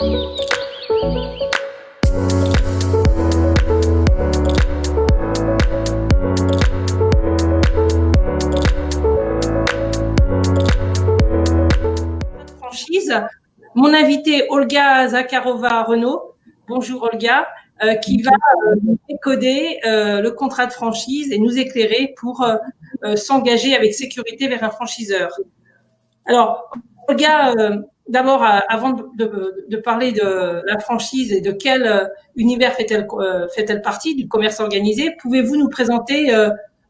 Franchise, mon invitée Olga Zakharova-Renaud, bonjour Olga, qui va décoder le contrat de franchise et nous éclairer pour s'engager avec sécurité vers un franchiseur. Alors, Olga, d'abord, avant de parler de la franchise et de quel univers fait-elle partie du commerce organisé, pouvez-vous nous présenter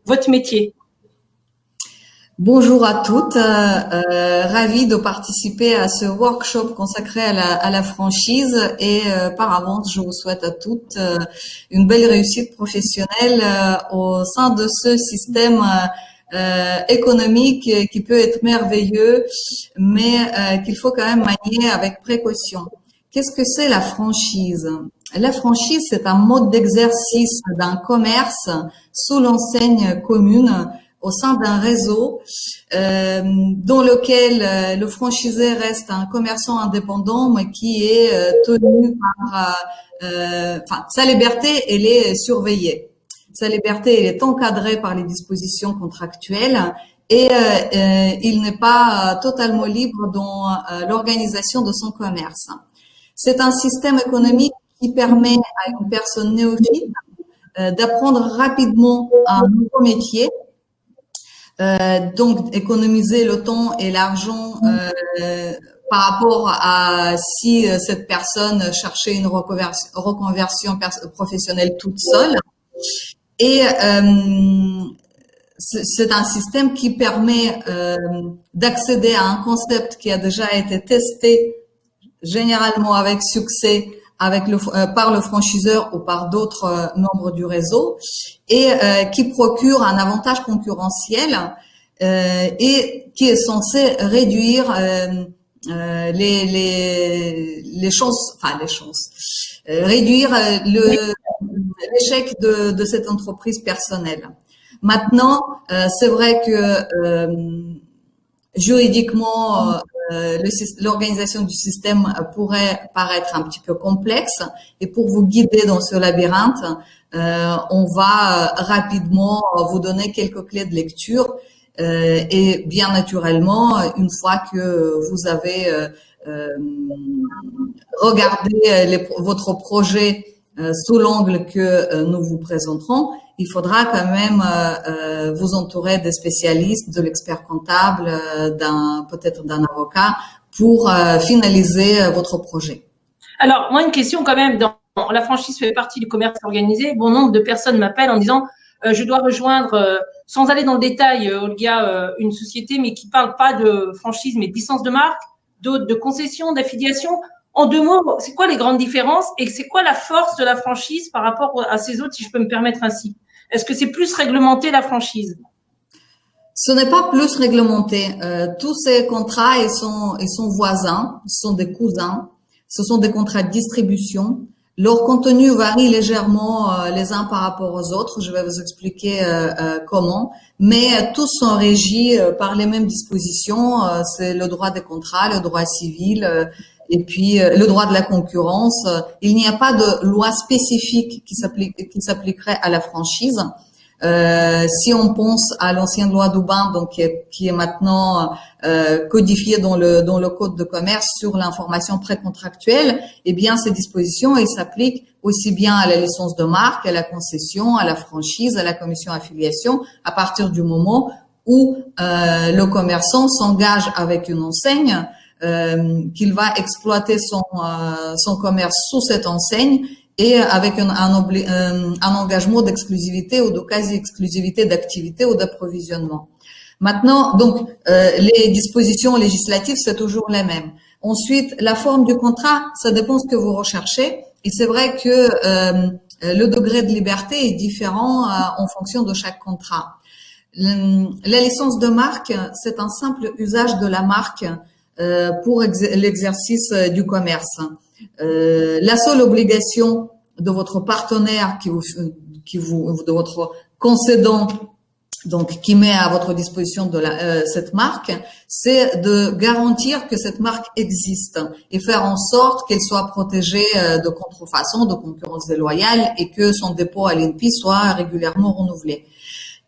votre métier? Bonjour à toutes, ravie de participer à ce workshop consacré à la franchise et par avance, je vous souhaite à toutes une belle réussite professionnelle au sein de ce système économique qui peut être merveilleux, mais qu'il faut quand même manier avec précaution. Qu'est-ce que c'est la franchise? La franchise, c'est un mode d'exercice d'un commerce sous l'enseigne commune au sein d'un réseau dans lequel le franchisé reste un commerçant indépendant, mais qui est tenu par sa liberté, elle est surveillée. Sa liberté, elle est encadrée par les dispositions contractuelles et il n'est pas totalement libre dans l'organisation de son commerce. C'est un système économique qui permet à une personne néophyte d'apprendre rapidement un nouveau métier, donc économiser le temps et l'argent par rapport à si cette personne cherchait une reconversion professionnelle toute seule. Et c'est un système qui permet d'accéder à un concept qui a déjà été testé généralement avec succès par le franchiseur ou par d'autres membres du réseau et qui procure un avantage concurrentiel et qui est censé réduire réduire l'échec de cette entreprise personnelle. Maintenant, c'est vrai que juridiquement, l'organisation du système pourrait paraître un petit peu complexe et pour vous guider dans ce labyrinthe, on va rapidement vous donner quelques clés de lecture et bien naturellement, une fois que vous avez regardé votre projet sous l'angle que nous vous présenterons, il faudra quand même vous entourer des spécialistes, de l'expert comptable, peut-être d'un avocat pour finaliser votre projet. Alors, moi, une question quand même. La franchise fait partie du commerce organisé. Bon nombre de personnes m'appellent en disant je dois rejoindre, sans aller dans le détail, Olga, une société, mais qui parle pas de franchise, mais de licence de marque, d'autres de concession, d'affiliation. En deux mots, c'est quoi les grandes différences et c'est quoi la force de la franchise par rapport à ces autres, si je peux me permettre ainsi? Est-ce que c'est plus réglementé la franchise? Ce n'est pas plus réglementé. Tous ces contrats, ils sont voisins, ce sont des cousins, ce sont des contrats de distribution. Leur contenu varie légèrement les uns par rapport aux autres. Je vais vous expliquer comment. Mais tous sont régis par les mêmes dispositions. C'est le droit des contrats, le droit civil et puis le droit de la concurrence. Il n'y a pas de loi spécifique qui s'appliquerait à la franchise. Si on pense à l'ancienne loi d'Aubin, donc qui est maintenant codifiée dans le code de commerce sur l'information précontractuelle, eh bien ces dispositions elles s'appliquent aussi bien à la licence de marque, à la concession, à la franchise, à la commission affiliation, à partir du moment où le commerçant s'engage avec une enseigne, qu'il va exploiter son commerce sous cette enseigne et avec un engagement d'exclusivité ou de quasi-exclusivité d'activité ou d'approvisionnement. Maintenant, donc, les dispositions législatives, c'est toujours les mêmes. Ensuite, la forme du contrat, ça dépend de ce que vous recherchez. Et c'est vrai que le degré de liberté est différent en fonction de chaque contrat. La licence de marque, c'est un simple usage de la marque pour l'exercice du commerce. La seule obligation de votre partenaire de votre concédant donc qui met à votre disposition cette marque, c'est de garantir que cette marque existe et faire en sorte qu'elle soit protégée de contrefaçon, de concurrence déloyale et que son dépôt à l'INPI soit régulièrement renouvelé.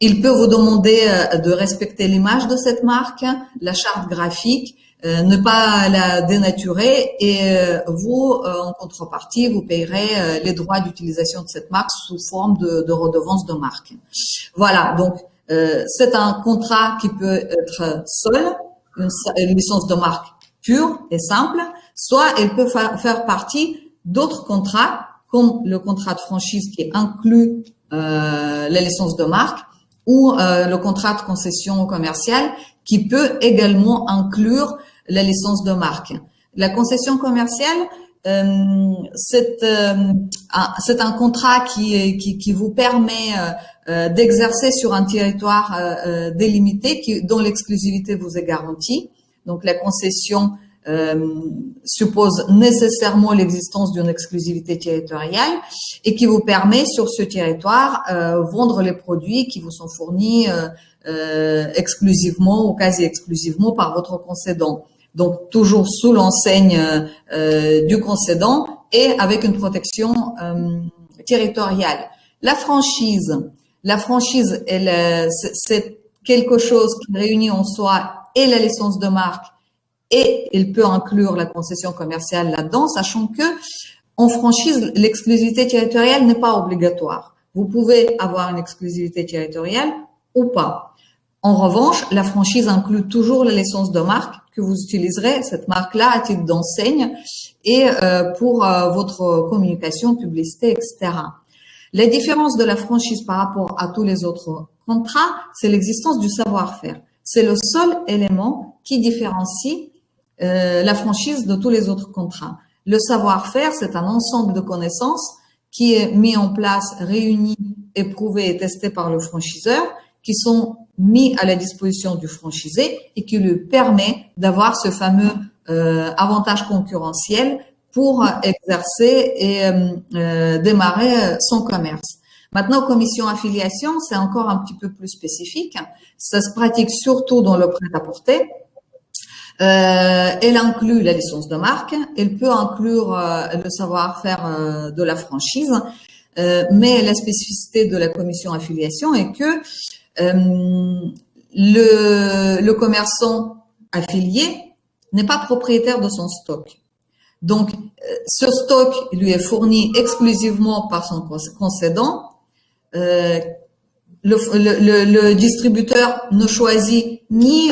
Il peut vous demander de respecter l'image de cette marque, la charte graphique, ne pas la dénaturer et vous, en contrepartie, vous payerez les droits d'utilisation de cette marque sous forme de redevance de marque. Voilà, donc c'est un contrat qui peut être seul, une licence de marque pure et simple, soit elle peut faire partie d'autres contrats, comme le contrat de franchise qui inclut la licence de marque, ou le contrat de concession commerciale qui peut également inclure la licence de marque. La concession commerciale, c'est un contrat qui vous permet d'exercer sur un territoire délimité dont l'exclusivité vous est garantie. Donc la concession suppose nécessairement l'existence d'une exclusivité territoriale et qui vous permet sur ce territoire vendre les produits qui vous sont fournis exclusivement ou quasi exclusivement par votre concédant. Donc toujours sous l'enseigne du concédant et avec une protection territoriale. La franchise, c'est quelque chose qui réunit en soi et la licence de marque et il peut inclure la concession commerciale là-dedans, sachant que en franchise, l'exclusivité territoriale n'est pas obligatoire. Vous pouvez avoir une exclusivité territoriale ou pas. En revanche, la franchise inclut toujours la licence de marque que vous utiliserez, cette marque-là, à titre d'enseigne et pour votre communication, publicité, etc. La différence de la franchise par rapport à tous les autres contrats, c'est l'existence du savoir-faire. C'est le seul élément qui différencie la franchise de tous les autres contrats. Le savoir-faire, c'est un ensemble de connaissances qui est mis en place, réuni, éprouvé et testé par le franchiseur, qui sont mis à la disposition du franchisé et qui lui permet d'avoir ce fameux avantage concurrentiel pour exercer et démarrer son commerce. Maintenant, commission affiliation, c'est encore un petit peu plus spécifique. Ça se pratique surtout dans le prêt-à-porter. Elle inclut la licence de marque, elle peut inclure le savoir-faire de la franchise, mais la spécificité de la commission affiliation est que le commerçant affilié n'est pas propriétaire de son stock. Donc, ce stock lui est fourni exclusivement par son concédant. Le distributeur ne choisit ni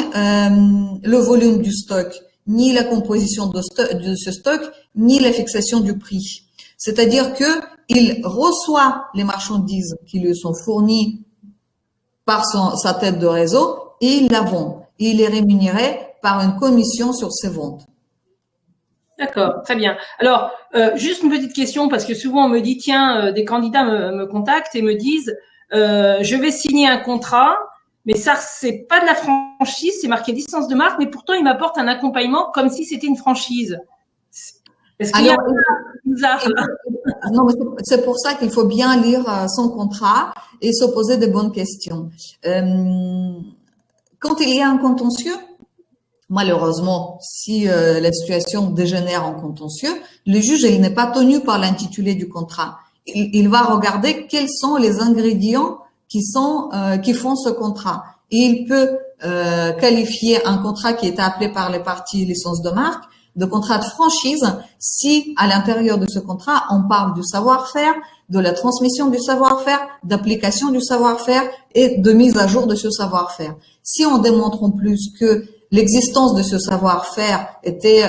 le volume du stock, ni la composition de ce stock, ni la fixation du prix. C'est-à-dire que il reçoit les marchandises qui lui sont fournies par sa tête de réseau et il la vend. Et il est rémunéré par une commission sur ses ventes. D'accord, très bien. Alors, juste une petite question, parce que souvent on me dit, tiens, des candidats me contactent et me disent, je vais signer un contrat, mais ça, c'est pas de la franchise, c'est marqué licence de marque, mais pourtant il m'apporte un accompagnement comme si c'était une franchise. Est-ce qu'il y a bizarre? Non, mais c'est pour ça qu'il faut bien lire son contrat et se poser des bonnes questions. Quand il y a un contentieux, malheureusement, si la situation dégénère en contentieux, le juge il n'est pas tenu par l'intitulé du contrat. Il va regarder quels sont les ingrédients qui font ce contrat. Et il peut qualifier un contrat qui est appelé par les parties licence de marque de contrat de franchise si à l'intérieur de ce contrat on parle du savoir-faire, de la transmission du savoir-faire, d'application du savoir-faire et de mise à jour de ce savoir-faire. Si on démontre en plus que l'existence de ce savoir-faire était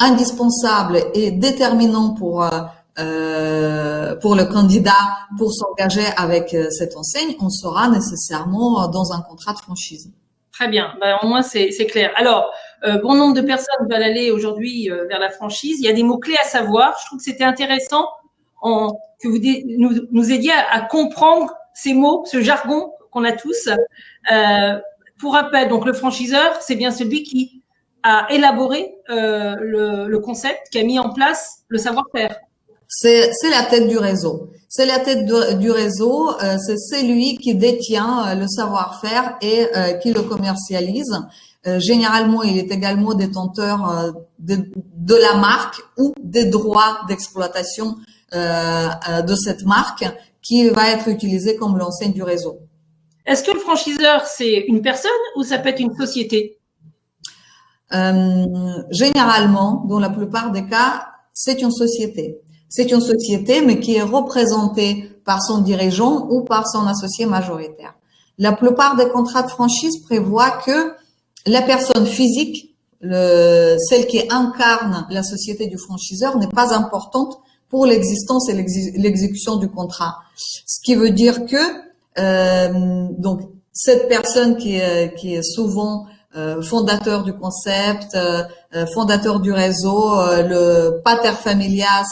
indispensable et déterminant pour le candidat pour s'engager avec cette enseigne, on sera nécessairement dans un contrat de franchise. Très bien, ben, au moins c'est clair. Alors, bon nombre de personnes veulent aller aujourd'hui vers la franchise. Il y a des mots-clés à savoir. Je trouve que c'était intéressant que vous nous aidiez à comprendre ces mots, ce jargon qu'on a tous. Pour rappel, donc le franchiseur, c'est bien celui qui a élaboré le concept, qui a mis en place le savoir-faire. C'est la tête du réseau. C'est la tête du réseau, c'est celui qui détient le savoir-faire et qui le commercialise. Généralement, il est également détenteur de la marque ou des droits d'exploitation de cette marque qui va être utilisée comme l'enseigne du réseau. Est-ce que le franchiseur, c'est une personne ou ça peut être une société? Généralement, dans la plupart des cas, c'est une société. C'est une société, mais qui est représentée par son dirigeant ou par son associé majoritaire. La plupart des contrats de franchise prévoient que la personne physique, celle qui incarne la société du franchiseur, n'est pas importante pour l'existence et l'exécution du contrat. Ce qui veut dire que donc cette personne qui est souvent fondateur du concept, fondateur du réseau, le pater familias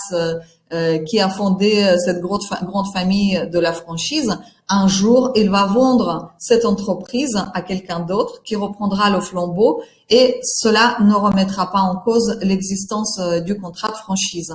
qui a fondé cette grande famille de la franchise, un jour, il va vendre cette entreprise à quelqu'un d'autre qui reprendra le flambeau et cela ne remettra pas en cause l'existence du contrat de franchise.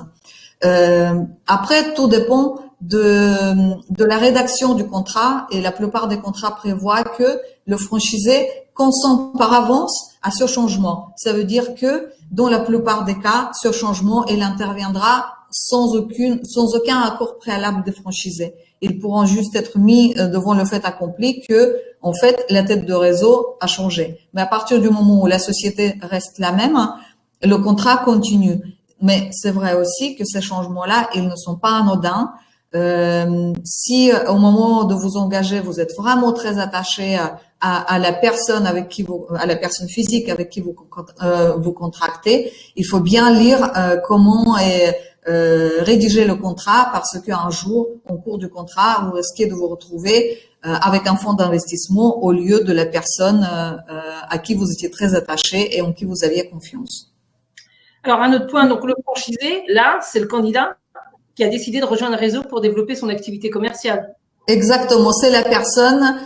Après, tout dépend de la rédaction du contrat et la plupart des contrats prévoient que le franchisé consent par avance à ce changement. Ça veut dire que dans la plupart des cas, ce changement, il interviendra sans aucun accord préalable des franchisés. Ils pourront juste être mis devant le fait accompli que, en fait, la tête de réseau a changé. Mais à partir du moment où la société reste la même, le contrat continue. Mais c'est vrai aussi que ces changements-là, ils ne sont pas anodins. Si au moment de vous engager, vous êtes vraiment très attaché à la personne à la personne physique avec qui vous contractez, il faut bien lire comment est rédiger le contrat parce qu'un jour, en cours du contrat, vous risquez de vous retrouver avec un fonds d'investissement au lieu de la personne à qui vous étiez très attaché et en qui vous aviez confiance. Alors, un autre point, donc le franchisé, là, c'est le candidat qui a décidé de rejoindre un réseau pour développer son activité commerciale. Exactement, c'est la personne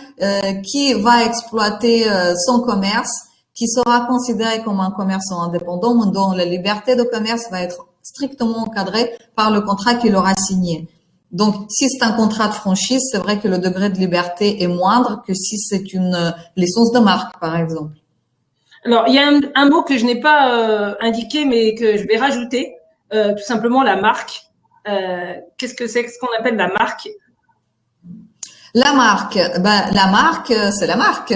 qui va exploiter son commerce, qui sera considéré comme un commerçant indépendant, dont la liberté de commerce va être strictement encadrée par le contrat qu'il aura signé. Donc, si c'est un contrat de franchise, c'est vrai que le degré de liberté est moindre que si c'est une licence de marque, par exemple. Alors, il y a un mot que je n'ai pas indiqué, mais que je vais rajouter, tout simplement la marque. Qu'est-ce que c'est, ce qu'on appelle la marque? La marque, la marque, c'est la marque,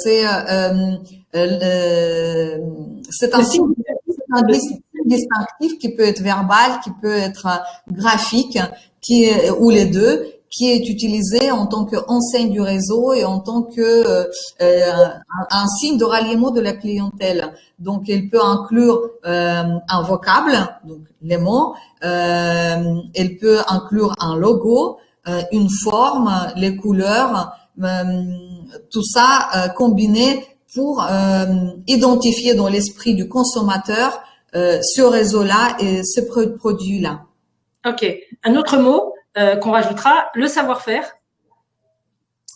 c'est un signe distinctif qui peut être verbal, qui peut être graphique, ou les deux, qui est utilisé en tant qu'enseigne du réseau et en tant que un signe de ralliement de la clientèle. Donc, il peut inclure un vocable, donc les mots, il peut inclure un logo, une forme, les couleurs, tout ça combiné pour identifier dans l'esprit du consommateur ce réseau-là et ces produits-là. Ok. Un autre mot qu'on rajoutera, le savoir-faire.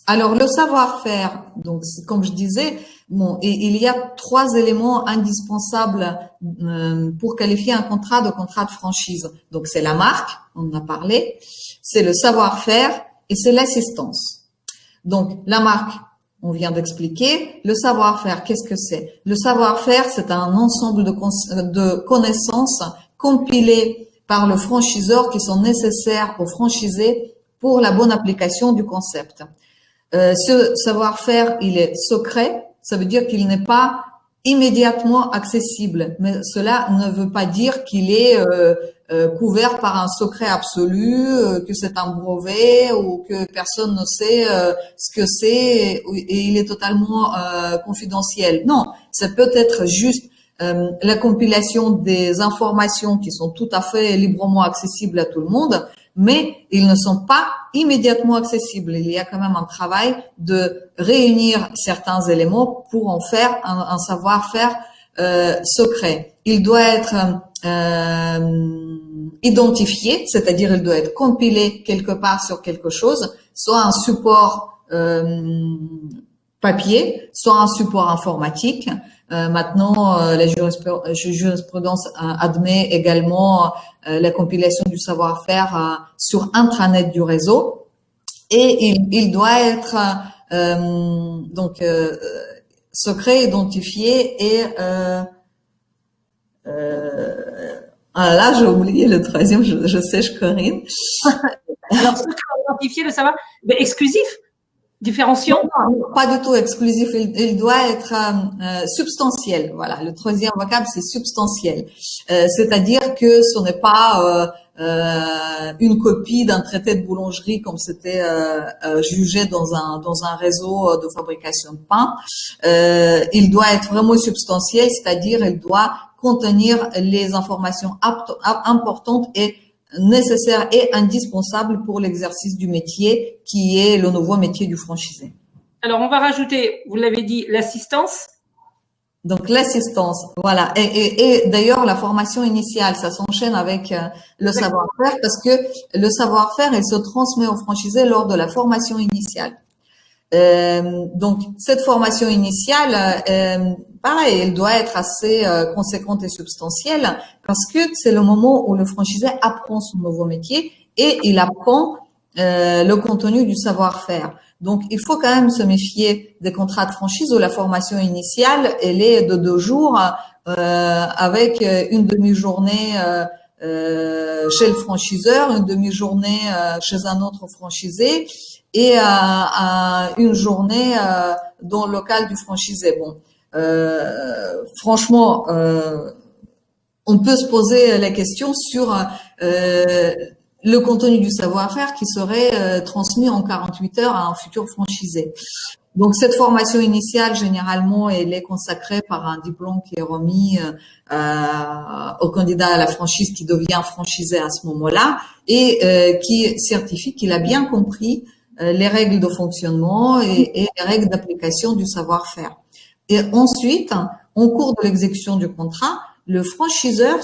Alors, le savoir-faire, donc comme je disais, bon, il y a 3 éléments indispensables pour qualifier un contrat de franchise. Donc, c'est la marque, on en a parlé, c'est le savoir-faire et c'est l'assistance. Donc, la marque, on vient d'expliquer. Le savoir-faire, qu'est-ce que c'est? Le savoir-faire, c'est un ensemble de connaissances compilées par le franchiseur qui sont nécessaires aux franchisés pour la bonne application du concept. Ce savoir-faire, il est secret, ça veut dire qu'il n'est pas immédiatement accessible, mais cela ne veut pas dire qu'il est couvert par un secret absolu, que c'est un brevet ou que personne ne sait ce que c'est et il est totalement confidentiel. Non, ça peut être juste la compilation des informations qui sont tout à fait librement accessibles à tout le monde, mais ils ne sont pas immédiatement accessibles. Il y a quand même un travail de réunir certains éléments pour en faire un savoir-faire secret. Il doit être identifié, c'est-à-dire il doit être compilé quelque part sur quelque chose, soit un support papier, soit un support informatique. Maintenant, la jurisprudence admet également la compilation du savoir-faire sur intranet du réseau, et il doit être secret, identifié et là j'ai oublié le troisième, je sais, je corrige. Alors secret identifié, le savoir, mais exclusif, différenciant? Non, pas du tout exclusif, il doit être substantiel. Voilà, le troisième vocable c'est substantiel, c'est-à-dire que ce n'est pas une copie d'un traité de boulangerie comme c'était jugé dans un réseau de fabrication de pain. Il doit être vraiment substantiel, c'est-à-dire il doit contenir les informations importantes et nécessaires et indispensables pour l'exercice du métier qui est le nouveau métier du franchisé. Alors on va rajouter, vous l'avez dit, l'assistance. Donc l'assistance, voilà. Et d'ailleurs la formation initiale, ça s'enchaîne avec le savoir-faire, parce que le savoir-faire, il se transmet au franchisé lors de la formation initiale. Donc cette formation initiale, pareil, elle doit être assez conséquente et substantielle, parce que c'est le moment où le franchisé apprend son nouveau métier et il apprend le contenu du savoir-faire. Donc, il faut quand même se méfier des contrats de franchise où la formation initiale, elle est de 2 jours avec une demi-journée chez le franchiseur, une demi-journée chez un autre franchisé et une journée dans le local du franchisé. Bon, franchement, on peut se poser la question sur le contenu du savoir-faire qui serait transmis en 48 heures à un futur franchisé. Donc, cette formation initiale, généralement, elle est consacrée par un diplôme qui est remis au candidat à la franchise qui devient franchisé à ce moment-là et qui certifie qu'il a bien compris les règles de fonctionnement et les règles d'application du savoir-faire. Et ensuite, en cours de l'exécution du contrat, le franchiseur,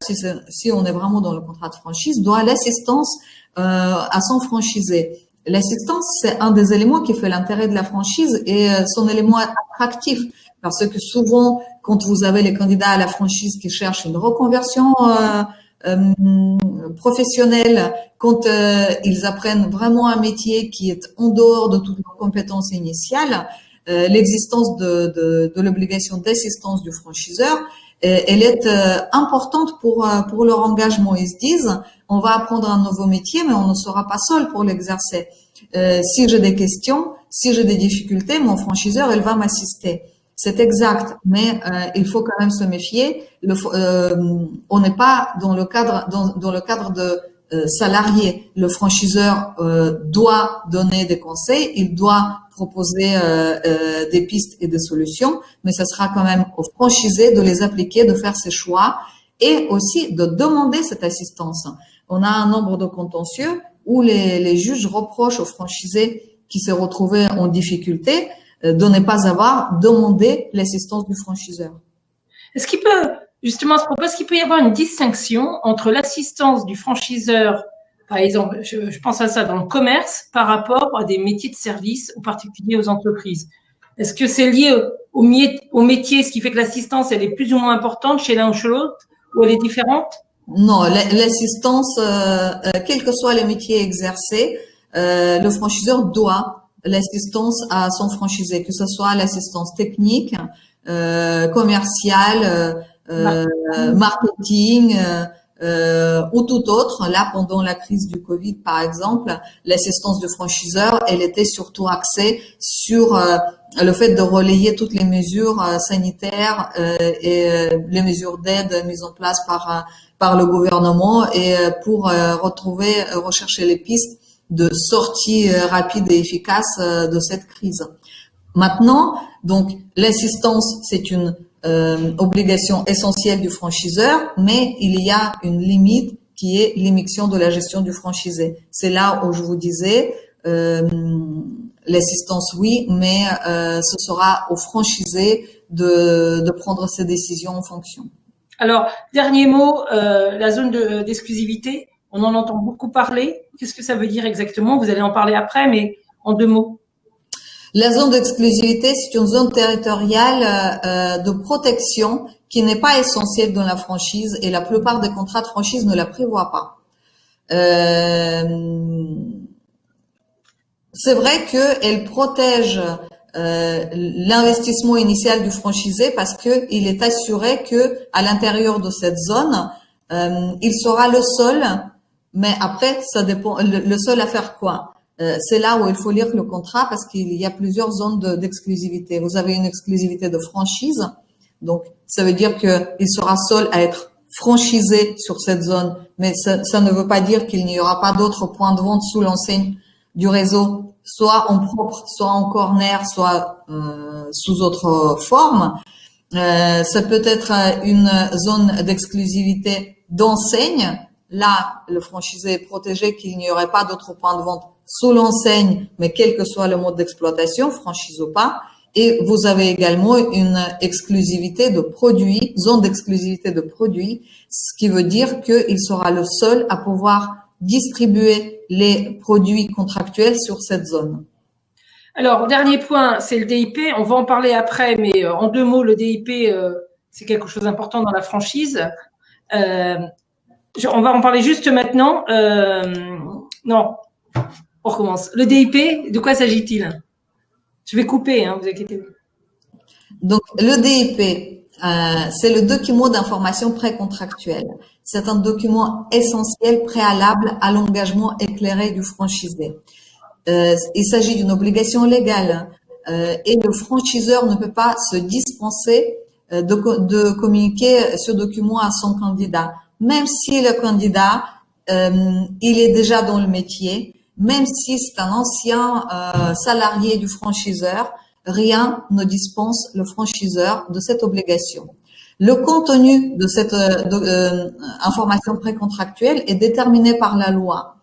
si on est vraiment dans le contrat de franchise, doit l'assistance à son franchisé. L'assistance, c'est un des éléments qui fait l'intérêt de la franchise et son élément attractif. Parce que souvent, quand vous avez les candidats à la franchise qui cherchent une reconversion professionnelle, quand ils apprennent vraiment un métier qui est en dehors de toutes leurs compétences initiales, l'existence de l'obligation d'assistance du franchiseur, elle est importante pour leur engagement. Ils se disent, on va apprendre un nouveau métier, mais on ne sera pas seul pour l'exercer. Si j'ai des questions, si j'ai des difficultés, mon franchiseur, il va m'assister. C'est exact, mais il faut quand même se méfier. On n'est pas dans le cadre de salarié. Le franchiseur doit donner des conseils, il doit proposer des pistes et des solutions, mais ce sera quand même au franchisé de les appliquer, de faire ses choix et aussi de demander cette assistance. On a un nombre de contentieux où les juges reprochent aux franchisés qui se retrouvaient en difficulté de ne pas avoir demandé l'assistance du franchiseur. Est-ce qu'il peut, justement, à ce propos, est-ce qu'il peut y avoir une distinction entre l'assistance du franchiseur, par exemple, je pense à ça dans le commerce, par rapport à des métiers de service, en particulier aux entreprises? Est-ce que c'est lié au métier, ce qui fait que l'assistance, elle est plus ou moins importante chez l'un ou chez l'autre, ou elle est différente? Non, l'assistance, quel que soit le métier exercé, le franchiseur doit l'assistance à son franchisé, que ce soit l'assistance technique, commerciale, marketing ou tout autre. Là, pendant la crise du Covid, par exemple, l'assistance du franchiseur, elle était surtout axée sur le fait de relayer toutes les mesures sanitaires et les mesures d'aide mises en place par le gouvernement et pour rechercher les pistes de sortie rapide et efficace de cette crise. Maintenant, donc l'assistance, c'est une obligation essentielle du franchiseur, mais il y a une limite qui est l'émission de la gestion du franchisé. C'est là où je vous disais l'assistance, oui, mais ce sera au franchisé de prendre ses décisions en fonction. Alors, dernier mot, la zone d'exclusivité, on en entend beaucoup parler. Qu'est-ce que ça veut dire exactement? Vous allez en parler après, mais en 2 mots. La zone d'exclusivité, c'est une zone territoriale de protection qui n'est pas essentielle dans la franchise et la plupart des contrats de franchise ne la prévoient pas. C'est vrai qu'elle protège l'investissement initial du franchisé parce que il est assuré que à l'intérieur de cette zone, il sera le seul. Mais après, ça dépend. Le seul à faire quoi? C'est là où il faut lire le contrat parce qu'il y a plusieurs zones d'exclusivité. Vous avez une exclusivité de franchise, donc ça veut dire qu'il sera seul à être franchisé sur cette zone, mais ça ne veut pas dire qu'il n'y aura pas d'autres points de vente sous l'enseigne du réseau, soit en propre, soit en corner, soit sous autre forme. Ça peut être une zone d'exclusivité d'enseigne. Là, le franchisé est protégé qu'il n'y aurait pas d'autres points de vente sous l'enseigne, mais quel que soit le mode d'exploitation, franchise ou pas. Et vous avez également une exclusivité de produits, zone d'exclusivité de produits, ce qui veut dire qu'il sera le seul à pouvoir distribuer les produits contractuels sur cette zone. Alors, dernier point, c'est le DIP. On va en parler après, mais en 2 mots, le DIP, c'est quelque chose d'important dans la franchise. On va en parler juste maintenant. Non, on recommence. Le DIP, de quoi s'agit-il? Je vais couper, hein, vous inquiétez pas. Donc, le DIP, c'est le document d'information précontractuelle. C'est un document essentiel préalable à l'engagement éclairé du franchisé. Il s'agit d'une obligation légale et le franchiseur ne peut pas se dispenser de communiquer ce document à son candidat. Même si le candidat, il est déjà dans le métier, même si c'est un ancien salarié du franchiseur, rien ne dispense le franchiseur de cette obligation. Le contenu de cette information précontractuelle est déterminé par la loi.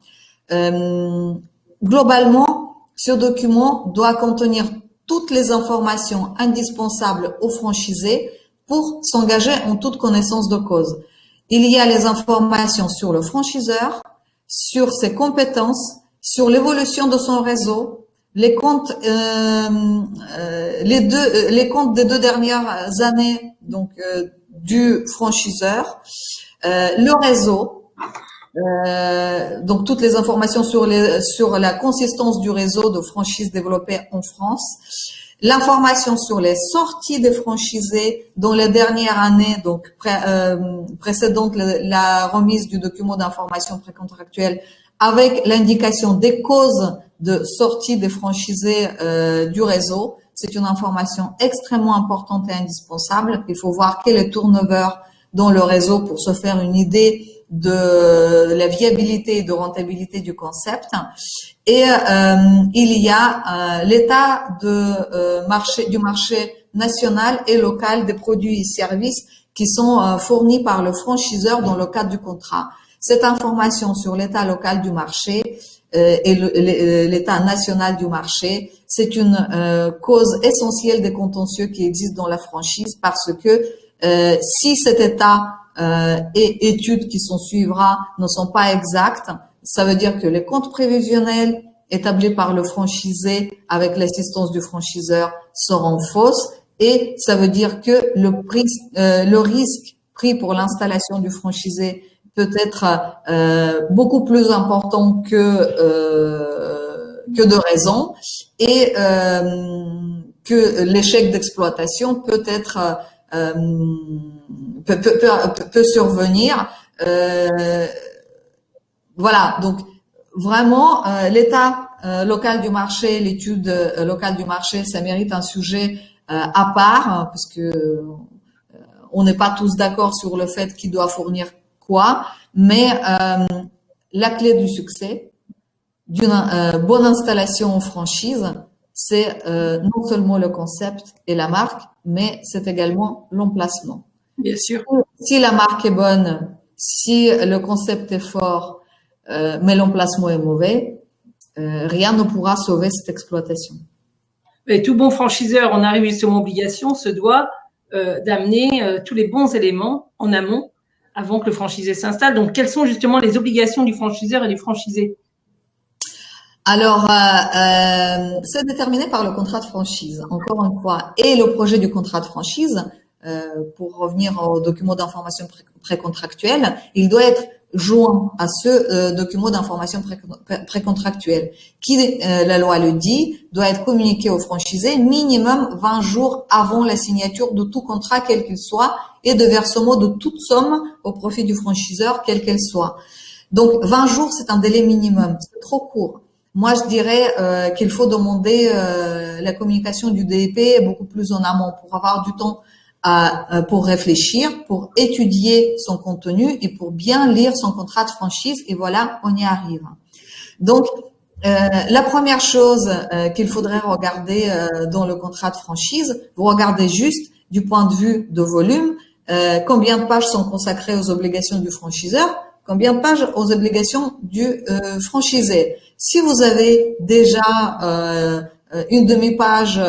Globalement, ce document doit contenir toutes les informations indispensables au franchisé pour s'engager en toute connaissance de cause. Il y a les informations sur le franchiseur, sur ses compétences, sur l'évolution de son réseau, les comptes des 2 dernières années donc du franchiseur, le réseau, donc toutes les informations sur la consistance du réseau de franchises développées en France, l'information sur les sorties des franchisés dans les dernières années, donc précédentes la remise du document d'information précontractuelle, avec l'indication des causes de sortie des franchisés du réseau. C'est une information extrêmement importante et indispensable. Il faut voir quel est le turnover dans le réseau pour se faire une idée de la viabilité et de rentabilité du concept. Et il y a l'état du marché national et local des produits et services qui sont fournis par le franchiseur dans le cadre du contrat. Cette information sur l'état local du marché et l'état national du marché, c'est une cause essentielle des contentieux qui existent dans la franchise parce que si cet état et études qui s'en suivra ne sont pas exactes, ça veut dire que les comptes prévisionnels établis par le franchisé avec l'assistance du franchiseur seront fausses et ça veut dire que le risque pris pour l'installation du franchisé peut être beaucoup plus important que de raison et que l'échec d'exploitation peut être peut survenir. Voilà, donc vraiment l'état local du marché, l'étude locale du marché, ça mérite un sujet à part parce que on n'est pas tous d'accord sur le fait qui doit fournir quoi, mais la clé du succès d'une bonne installation en franchise, c'est non seulement le concept et la marque, mais c'est également l'emplacement. Bien sûr. Si la marque est bonne, si le concept est fort, mais l'emplacement est mauvais, rien ne pourra sauver cette exploitation. Et tout bon franchiseur en arrive justement obligation se doit d'amener tous les bons éléments en amont avant que le franchisé s'installe. Donc, quelles sont justement les obligations du franchiseur et du franchisé? Alors, c'est déterminé par le contrat de franchise, encore une fois, et le projet du contrat de franchise. Pour revenir au document d'information précontractuelle, il doit être joint à ce document d'information précontractuelle qui, la loi le dit, doit être communiqué au franchisé minimum 20 jours avant la signature de tout contrat, quel qu'il soit, et de versement de toute somme au profit du franchiseur, quelle qu'elle soit. Donc, 20 jours, c'est un délai minimum. C'est trop court. Moi, je dirais qu'il faut demander la communication du DEP beaucoup plus en amont pour avoir du temps pour réfléchir, pour étudier son contenu et pour bien lire son contrat de franchise. Et voilà, on y arrive. Donc, la première chose qu'il faudrait regarder dans le contrat de franchise, vous regardez juste du point de vue de volume, combien de pages sont consacrées aux obligations du franchiseur, combien de pages aux obligations du franchisé. Si vous avez déjà une demi-page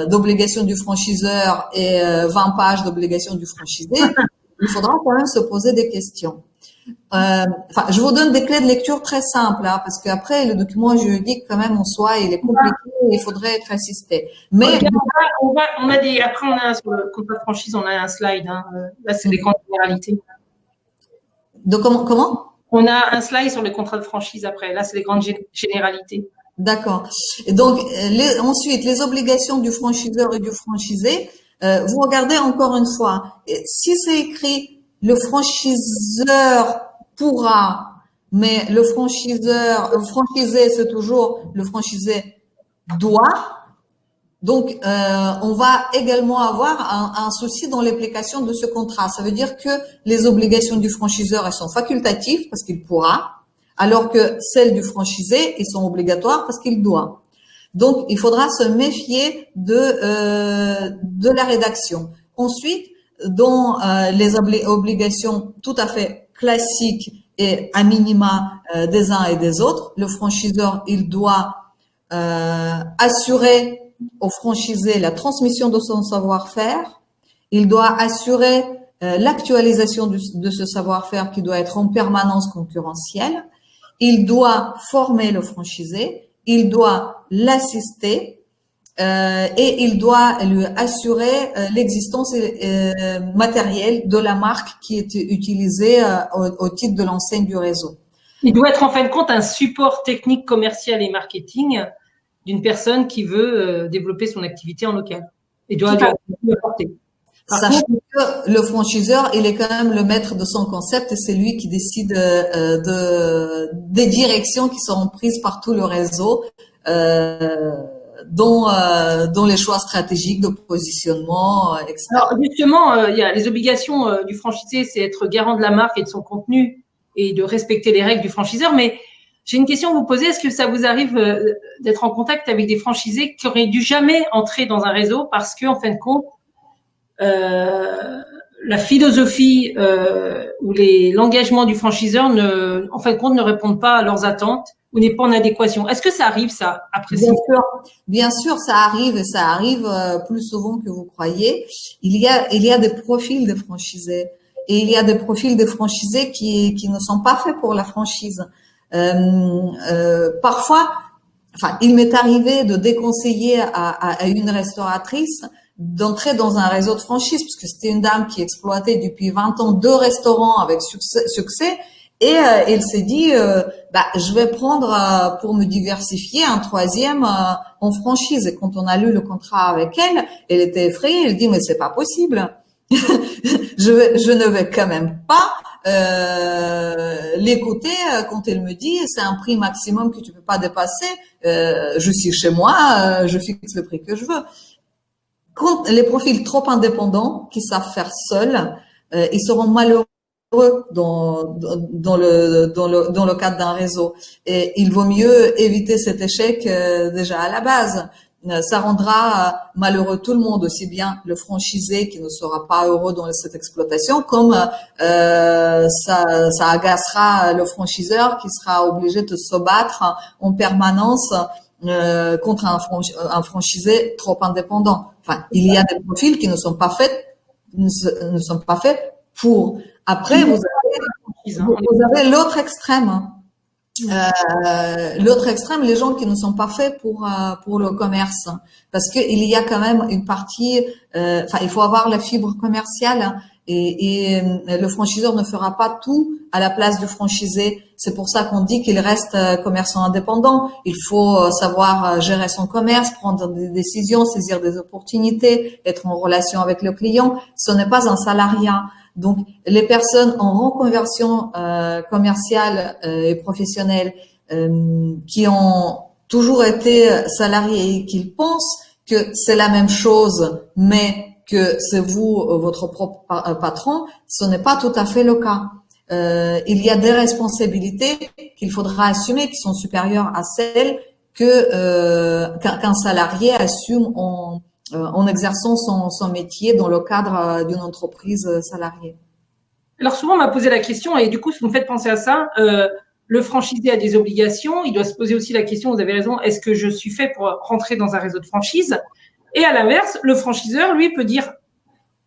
d'obligations du franchiseur et 20 pages d'obligations du franchisé, il faudra quand même se poser des questions. Enfin, je vous donne des clés de lecture très simples, hein, parce qu'après, le document juridique, quand même, en soi, il est compliqué et il faudrait être assisté. Mais on a des, après, on a sur le contrat de franchise, on a un slide. Hein. Là, c'est des grandes généralités. De comment On a un slide sur le contrat de franchise après. Là, c'est les grandes généralités. D'accord. Et donc, ensuite, les obligations du franchiseur et du franchisé, vous regardez encore une fois, si c'est écrit le franchiseur pourra, mais le franchisé, c'est toujours le franchisé doit. Donc, on va également avoir un souci dans l'application de ce contrat. Ça veut dire que les obligations du franchiseur, elles sont facultatives parce qu'il pourra, alors que celles du franchisé, elles sont obligatoires parce qu'il doit. Donc, il faudra se méfier de la rédaction. Ensuite, dans les obligations tout à fait classiques et à minima des uns et des autres, le franchiseur, il doit assurer au franchisé la transmission de son savoir-faire, il doit assurer l'actualisation de ce savoir-faire qui doit être en permanence concurrentielle, il doit former le franchisé, il doit l'assister et il doit lui assurer l'existence matérielle de la marque qui est utilisée au titre de l'enseigne du réseau. Il doit être en fin de compte un support technique, commercial et marketing d'une personne qui veut développer son activité en local. Il doit lui apporter. Sachant que le franchiseur, il est quand même le maître de son concept et c'est lui qui décide des directions qui seront prises par tout le réseau, dont les choix stratégiques de positionnement, etc. Alors justement, il y a les obligations du franchisé, c'est être garant de la marque et de son contenu et de respecter les règles du franchiseur, mais j'ai une question à vous poser. Est-ce que ça vous arrive d'être en contact avec des franchisés qui auraient dû jamais entrer dans un réseau parce que, en fin de compte, la philosophie ou l'engagement du franchiseur en fin de compte, ne répondent pas à leurs attentes ou n'est pas en adéquation. Est-ce que ça arrive, ça, après? Bien sûr, ça arrive et ça arrive plus souvent que vous croyez. Il y a des profils de franchisés et il y a des profils de franchisés qui ne sont pas faits pour la franchise. Parfois, enfin, il m'est arrivé de déconseiller à une restauratrice d'entrer dans un réseau de franchise parce que c'était une dame qui exploitait depuis 20 ans 2 restaurants avec succès et elle s'est dit je vais prendre pour me diversifier un 3e en franchise. Et quand on a lu le contrat avec elle, elle était effrayée, elle dit mais c'est pas possible. je ne vais quand même pas l'écouter quand elle me dit c'est un prix maximum que tu peux pas dépasser. Je suis chez moi, je fixe le prix que je veux. Quand les profils trop indépendants qui savent faire seuls, ils seront malheureux dans le cadre d'un réseau. Et il vaut mieux éviter cet échec déjà à la base. Ça rendra malheureux tout le monde, aussi bien le franchisé qui ne sera pas heureux dans cette exploitation, comme ça agacera le franchiseur qui sera obligé de se battre en permanence contre un franchisé trop indépendant. Enfin, il y a des profils qui ne sont pas faits pour. Après, vous avez l'autre extrême. L'autre extrême, les gens qui ne sont pas faits pour le commerce, parce que il y a quand même une partie, enfin, il faut avoir la fibre commerciale, hein, et le franchiseur ne fera pas tout à la place du franchisé. C'est pour ça qu'on dit qu'il reste commerçant indépendant. Il faut savoir gérer son commerce, prendre des décisions, saisir des opportunités, être en relation avec le client. Ce n'est pas un salariat. Donc, les personnes en reconversion commerciale et professionnelle qui ont toujours été salariés et qui pensent que c'est la même chose, mais que c'est vous, votre propre patron, ce n'est pas tout à fait le cas. Il y a des responsabilités qu'il faudra assumer qui sont supérieures à celles qu'un salarié assume en exerçant son métier dans le cadre d'une entreprise salariée. Alors souvent on m'a posé la question et du coup, si vous me faites penser à ça, le franchisé a des obligations, il doit se poser aussi la question, vous avez raison, est-ce que je suis fait pour rentrer dans un réseau de franchise? Et à l'inverse, le franchiseur, lui, peut dire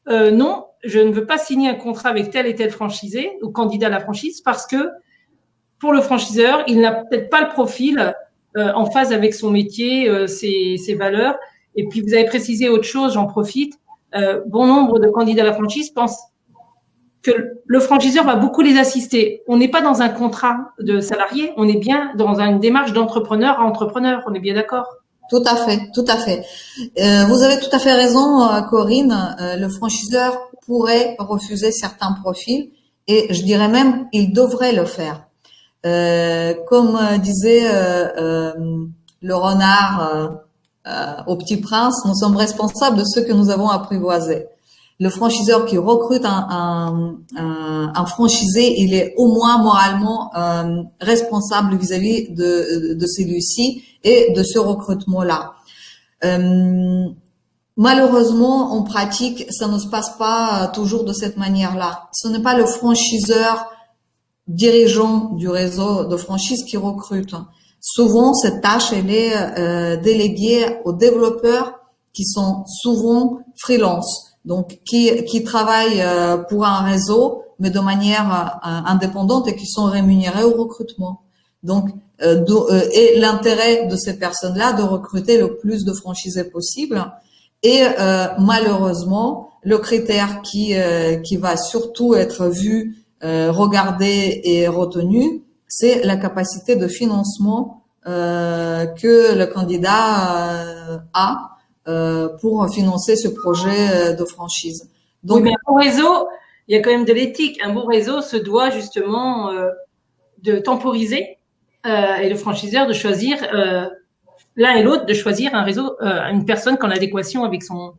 non, je ne veux pas signer un contrat avec tel et tel franchisé ou candidat à la franchise parce que pour le franchiseur, il n'a peut-être pas le profil en phase avec son métier, ses valeurs. Et puis, vous avez précisé autre chose, j'en profite. Bon nombre de candidats à la franchise pensent que le franchiseur va beaucoup les assister. On n'est pas dans un contrat de salarié, on est bien dans une démarche d'entrepreneur à entrepreneur. On est bien d'accord? Tout à fait, tout à fait. Vous avez tout à fait raison, Corinne. Le franchiseur pourrait refuser certains profils et je dirais même il devrait le faire. Comme disait le renard au Petit Prince, nous sommes responsables de ce que nous avons apprivoisé. Le franchiseur qui recrute un franchisé, il est au moins moralement responsable vis-à-vis de celui-ci et de ce recrutement-là. Malheureusement, en pratique, ça ne se passe pas toujours de cette manière-là. Ce n'est pas le franchiseur dirigeant du réseau de franchise qui recrute. Souvent, cette tâche, elle est déléguée aux développeurs qui sont souvent freelance. Donc, qui travaillent pour un réseau, mais de manière indépendante et qui sont rémunérés au recrutement. Donc, et l'intérêt de ces personnes-là de recruter le plus de franchisés possible. Et malheureusement, le critère qui va surtout être vu, regardé et retenu, c'est la capacité de financement que le candidat a. Pour financer ce projet de franchise. Donc, oui, mais un bon réseau, il y a quand même de l'éthique. Un bon réseau se doit justement de temporiser et le franchiseur de choisir l'un et l'autre de choisir un réseau, une personne qui est en adéquation avec son.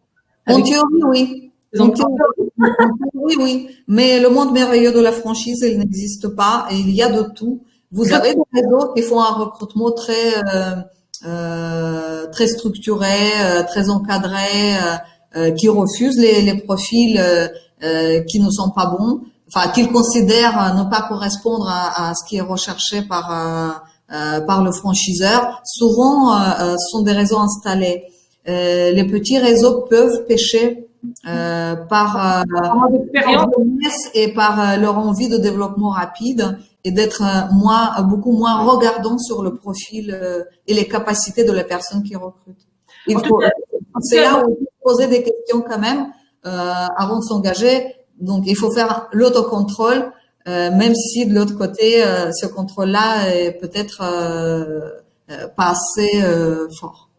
En théorie, oui. En théorie, oui. Mais le monde merveilleux de la franchise, il n'existe pas et il y a de tout. Vous avez des réseaux qui font un recrutement très structuré, très encadré, qui refusent les profils qui ne sont pas bons, enfin qu'ils considèrent ne pas correspondre à ce qui est recherché par le franchiseur. Souvent, ce sont des réseaux installés. Les petits réseaux peuvent pêcher par leur jeunesse et par leur envie de développement rapide et d'être beaucoup moins regardant sur le profil et les capacités de la personne qui recrute. C'est là où il faut poser des questions quand même avant de s'engager. Donc, il faut faire l'autocontrôle, même si de l'autre côté, ce contrôle-là est peut-être pas assez fort.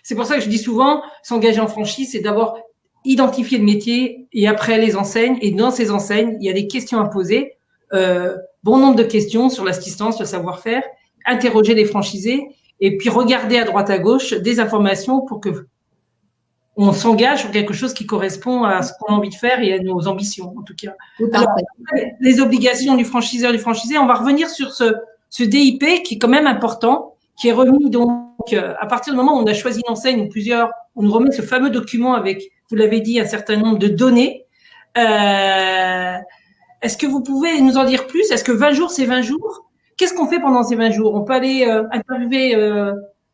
C'est pour ça que je dis souvent, s'engager en franchise, c'est d'abord identifier le métier et après les enseignes. Et dans ces enseignes, il y a des questions à poser. Bon nombre de questions sur l'assistance, le savoir-faire, interroger les franchisés et puis regarder à droite à gauche des informations pour que on s'engage sur quelque chose qui correspond à ce qu'on a envie de faire et à nos ambitions, en tout cas. Alors, les obligations du franchiseur, du franchisé, on va revenir sur ce DIP qui est quand même important, qui est remis donc à partir du moment où on a choisi une enseigne ou plusieurs, on nous remet ce fameux document avec, vous l'avez dit, un certain nombre de données. Est-ce que vous pouvez nous en dire plus? Est-ce que 20 jours, c'est 20 jours? Qu'est-ce qu'on fait pendant ces 20 jours? On peut aller interviewer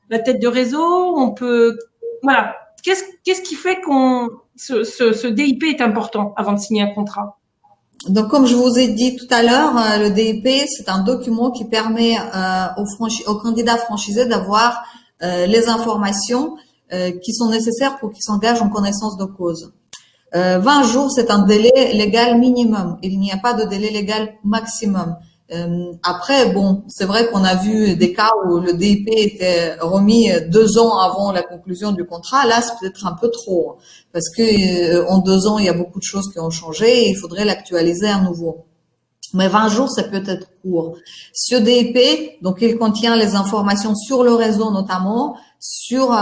la tête de réseau, on peut… Voilà. Qu'est-ce qui fait ce DIP est important avant de signer un contrat? Donc, comme je vous ai dit tout à l'heure, le DIP, c'est un document qui permet aux candidats franchisés d'avoir les informations qui sont nécessaires pour qu'ils s'engagent en connaissance de cause. 20 jours, c'est un délai légal minimum. Il n'y a pas de délai légal maximum. Après, bon, c'est vrai qu'on a vu des cas où le DIP était remis 2 ans avant la conclusion du contrat. Là, c'est peut-être un peu trop, parce que en 2 ans, il y a beaucoup de choses qui ont changé et il faudrait l'actualiser à nouveau. Mais 20 jours, ça peut être court. Ce DIP, donc, il contient les informations sur le réseau notamment, sur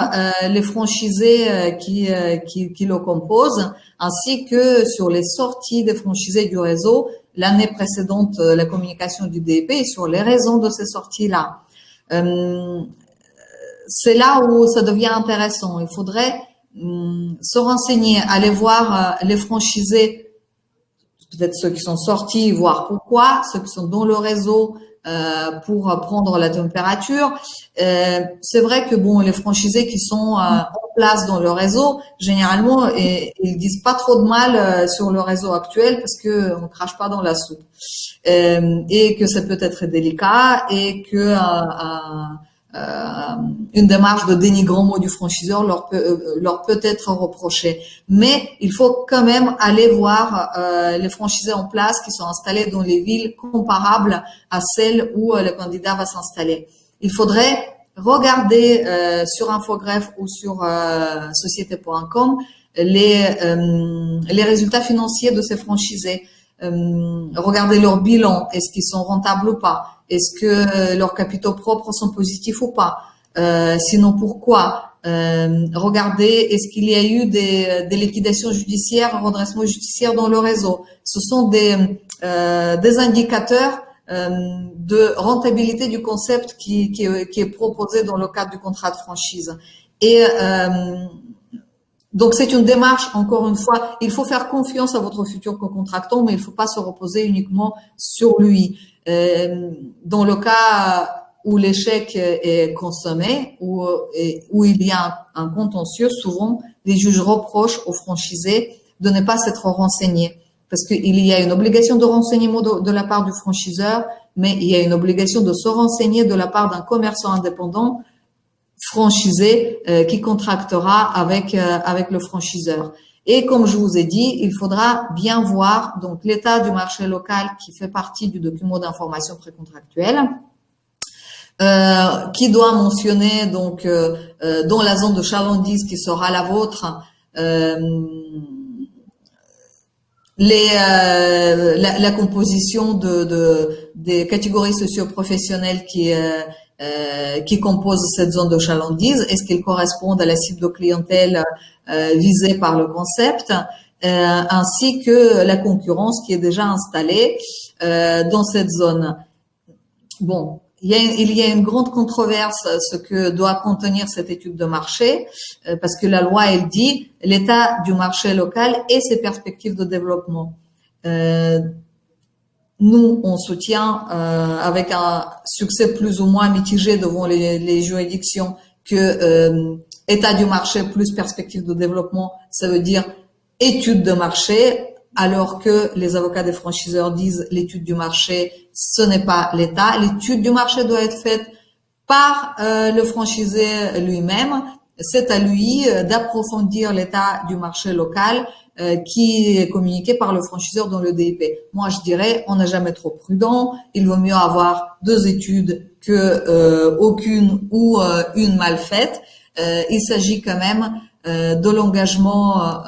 les franchisés qui le composent, ainsi que sur les sorties des franchisés du réseau l'année précédente, la communication du DIP et sur les raisons de ces sorties-là. C'est là où ça devient intéressant. Il faudrait se renseigner, aller voir les franchisés, peut-être ceux qui sont sortis, voir pourquoi, ceux qui sont dans le réseau pour prendre la température. C'est vrai que bon, les franchisés qui sont en place dans le réseau, généralement, ils disent pas trop de mal sur le réseau actuel parce que on crache pas dans la soupe et que ça peut être délicat et que une démarche de dénigrement du franchiseur leur peut être reprochée. Mais il faut quand même aller voir les franchisés en place qui sont installés dans les villes comparables à celles où le candidat va s'installer. Il faudrait regarder sur Infogreffe ou sur société.com les résultats financiers de ces franchisés. Regarder leur bilan, est-ce qu'ils sont rentables ou pas, est-ce que leurs capitaux propres sont positifs ou pas, sinon pourquoi, regarder est-ce qu'il y a eu des liquidations judiciaires, redressements judiciaires dans le réseau. Ce sont des indicateurs de rentabilité du concept qui est proposé dans le cadre du contrat de franchise. Et donc, c'est une démarche, encore une fois, il faut faire confiance à votre futur co-contractant, mais il ne faut pas se reposer uniquement sur lui. Dans le cas où l'échec est consommé, où il y a un contentieux, souvent, les juges reprochent aux franchisés de ne pas s'être renseignés. Parce qu'il y a une obligation de renseignement de la part du franchiseur, mais il y a une obligation de se renseigner de la part d'un commerçant indépendant franchisé qui contractera avec le franchiseur. Et comme je vous ai dit, il faudra bien voir donc l'état du marché local qui fait partie du document d'information précontractuelle, qui doit mentionner donc dans la zone de chalandise qui sera la vôtre la composition des catégories socio-professionnelles qui composent cette zone de chalandise. Est-ce qu'ils correspondent à la cible de clientèle visée par le concept, ainsi que la concurrence qui est déjà installée dans cette zone. Bon, il y a une grande controverse ce que doit contenir cette étude de marché, parce que la loi, elle dit l'état du marché local et ses perspectives de développement. Nous, on soutient avec un succès plus ou moins mitigé devant les juridictions que état du marché plus perspective de développement, ça veut dire étude de marché, alors que les avocats des franchiseurs disent l'étude du marché, ce n'est pas l'état. L'étude du marché doit être faite par le franchisé lui-même. C'est à lui d'approfondir l'état du marché local qui est communiqué par le franchiseur dans le DIP. Moi, je dirais, on n'est jamais trop prudent. Il vaut mieux avoir 2 études que aucune ou une mal faite. Il s'agit quand même de l'engagement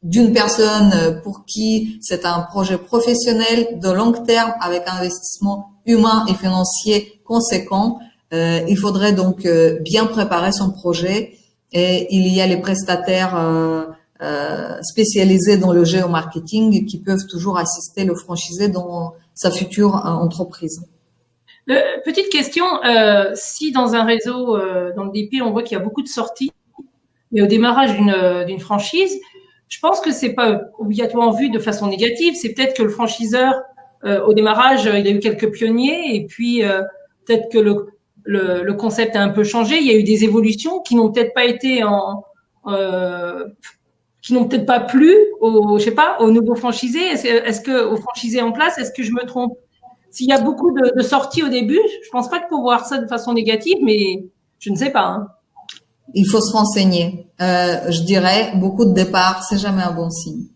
d'une personne pour qui c'est un projet professionnel de long terme avec un investissement humain et financier conséquent. Il faudrait donc bien préparer son projet et il y a les prestataires spécialisés dans le géomarketing qui peuvent toujours assister le franchisé dans sa future entreprise. Petite question, si dans un réseau, dans le DP, on voit qu'il y a beaucoup de sorties, mais au démarrage d'une franchise, je pense que c'est pas obligatoirement vu de façon négative. C'est peut-être que le franchiseur, au démarrage, il a eu quelques pionniers et puis peut-être que le concept a un peu changé. Il y a eu des évolutions qui n'ont peut-être pas été qui n'ont peut-être pas plu je sais pas, aux nouveaux franchisés? Est-ce que aux franchisés en place, est-ce que je me trompe? S'il y a beaucoup de sorties au début, je pense pas qu'il faut voir ça de façon négative, mais je ne sais pas. Hein. Il faut se renseigner. Je dirais, beaucoup de départs, c'est jamais un bon signe.